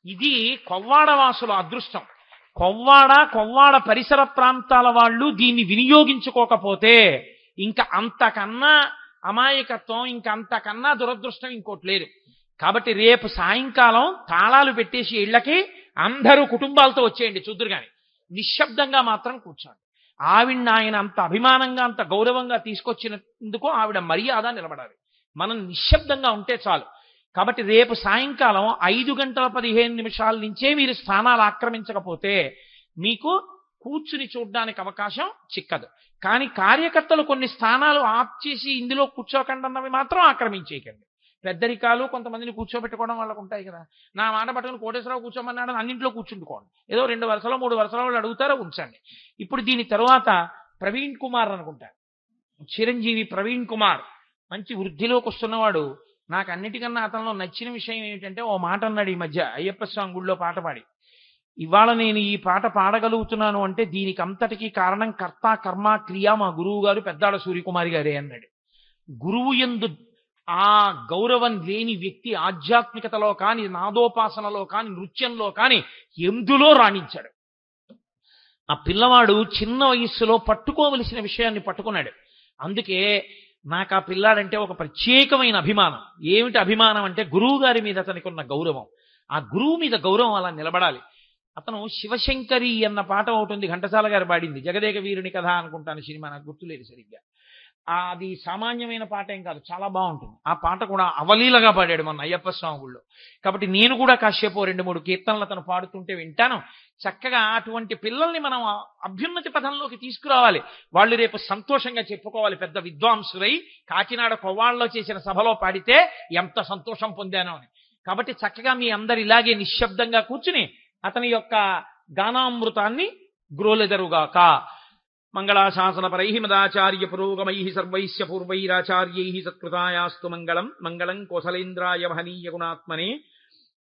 ఇది కొవ్వాడ వాసుల అదృష్టం. కొవ్వాడ పరిసర ప్రాంతాల వాళ్ళు దీన్ని వినియోగించుకోకపోతే ఇంకా అంతకన్నా అమాయకత్వం, ఇంకా అంతకన్నా దురదృష్టం ఇంకోటి లేదు. కాబట్టి రేపు సాయంకాలం తాళాలు పెట్టేసి ఇళ్ళకి అందరూ కుటుంబాలతో వచ్చేయండి చూద్దురు కానీ నిశ్శబ్దంగా మాత్రం కూర్చోండి. ఆవిడ్ని ఆయన అంత అభిమానంగా అంత గౌరవంగా తీసుకొచ్చినందుకు ఆవిడ మర్యాద నిలబడాలి. మనం నిశ్శబ్దంగా ఉంటే చాలు. కాబట్టి రేపు సాయంకాలం 5:15 నుంచే మీరు స్థానాలు ఆక్రమించకపోతే మీకు కూర్చుని చూడడానికి అవకాశం చిక్కదు. కానీ కార్యకర్తలు కొన్ని స్థానాలు ఆఫ్ చేసి ఇందులో కూర్చోకండి అన్నవి మాత్రం ఆక్రమించేయకండి. పెద్దరికాలు కొంతమందిని కూర్చోబెట్టుకోవడం వాళ్ళకు ఉంటాయి కదా. నా మాట పట్టుకుని కోటేశ్వరరావు కూర్చోమన్నాడు, అన్నింట్లో కూర్చుంటుకోండి. ఏదో 2 వరుసలో 3 వరుసలో వాళ్ళు అడుగుతారో ఉంచండి. ఇప్పుడు దీని తరువాత ప్రవీణ్ కుమార్ అనుకుంటా, చిరంజీవి ప్రవీణ్ కుమార్ మంచి వృద్ధిలోకి వస్తున్నవాడు. నాకు అన్నిటికన్నా అతనిలో నచ్చిన విషయం ఏమిటంటే ఓ మాట అన్నాడు ఈ మధ్య అయ్యప్ప స్వామి గుళ్ళో పాట పాడి, ఇవాళ నేను ఈ పాట పాడగలుగుతున్నాను అంటే దీనికి అంతటికీ కారణం కర్త కర్మ క్రియ మా గురువు గారు పెద్దాడ సూర్యకుమారి గారే అన్నాడు. గురువు యందు ఆ గౌరవం లేని వ్యక్తి ఆధ్యాత్మికతలో కానీ, నాదోపాసనలో కానీ, నృత్యంలో కానీ ఎందులో రాణించాడు. ఆ పిల్లవాడు చిన్న వయస్సులో పట్టుకోవలసిన విషయాన్ని పట్టుకున్నాడు. అందుకే నాకు ఆ పిల్లాడంటే ఒక ప్రత్యేకమైన అభిమానం. ఏమిటి అభిమానం అంటే గురువు గారి మీద అతనికి ఉన్న గౌరవం. ఆ గురువు మీద గౌరవం అలా నిలబడాలి. అతను శివశంకరి అన్న పాట ఒకటి ఉంది, ఘంటసాల గారు పాడింది, జగదేక వీరుని కథ అనుకుంటాను సినిమా, నాకు గుర్తులేదు సరిగ్గా. అది సామాన్యమైన పాట ఏం కాదు, చాలా బాగుంటుంది. ఆ పాట కూడా అవలీలగా పాడాడు మన అయ్యప్ప స్వామి గుళ్ళో. కాబట్టి నేను కూడా కాసేపు 2-3 కీర్తనలు అతను పాడుతుంటే వింటాను. చక్కగా అటువంటి పిల్లల్ని మనం అభ్యున్నతి పథంలోకి తీసుకురావాలి. వాళ్ళు రేపు సంతోషంగా చెప్పుకోవాలి, పెద్ద విద్వాంసులై కాకినాడ కొవ్వాళ్ళలో చేసిన సభలో పాడితే ఎంత సంతోషం పొందానో అని. కాబట్టి చక్కగా మీ అందరు ఇలాగే నిశ్శబ్దంగా కూర్చుని అతని యొక్క గానామృతాన్ని గ్రోలెదరుగాక. మంగళాశాసనపరై మదాచార్య పురోగమై సర్వైశ్య పూర్వైరాచార్యై సత్కృతాయాస్తు మంగళం. మంగళం కోసలేంద్రాయ మహనీయ గుణాత్మనే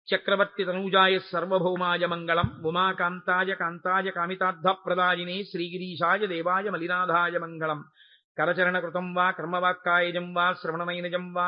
చక్రవర్తి తనూజాయ సర్వభౌమాయ మంగళం. ఉమాకాంతాయ కాంతాయ కామితార్థప్రదాయినే శ్రీగిరీశాయ దేవాయ మలినాథాయ మంగళం. కరచరణకృతం వా కర్మవాక్కాయజం వా శ్రవణమైనజం వా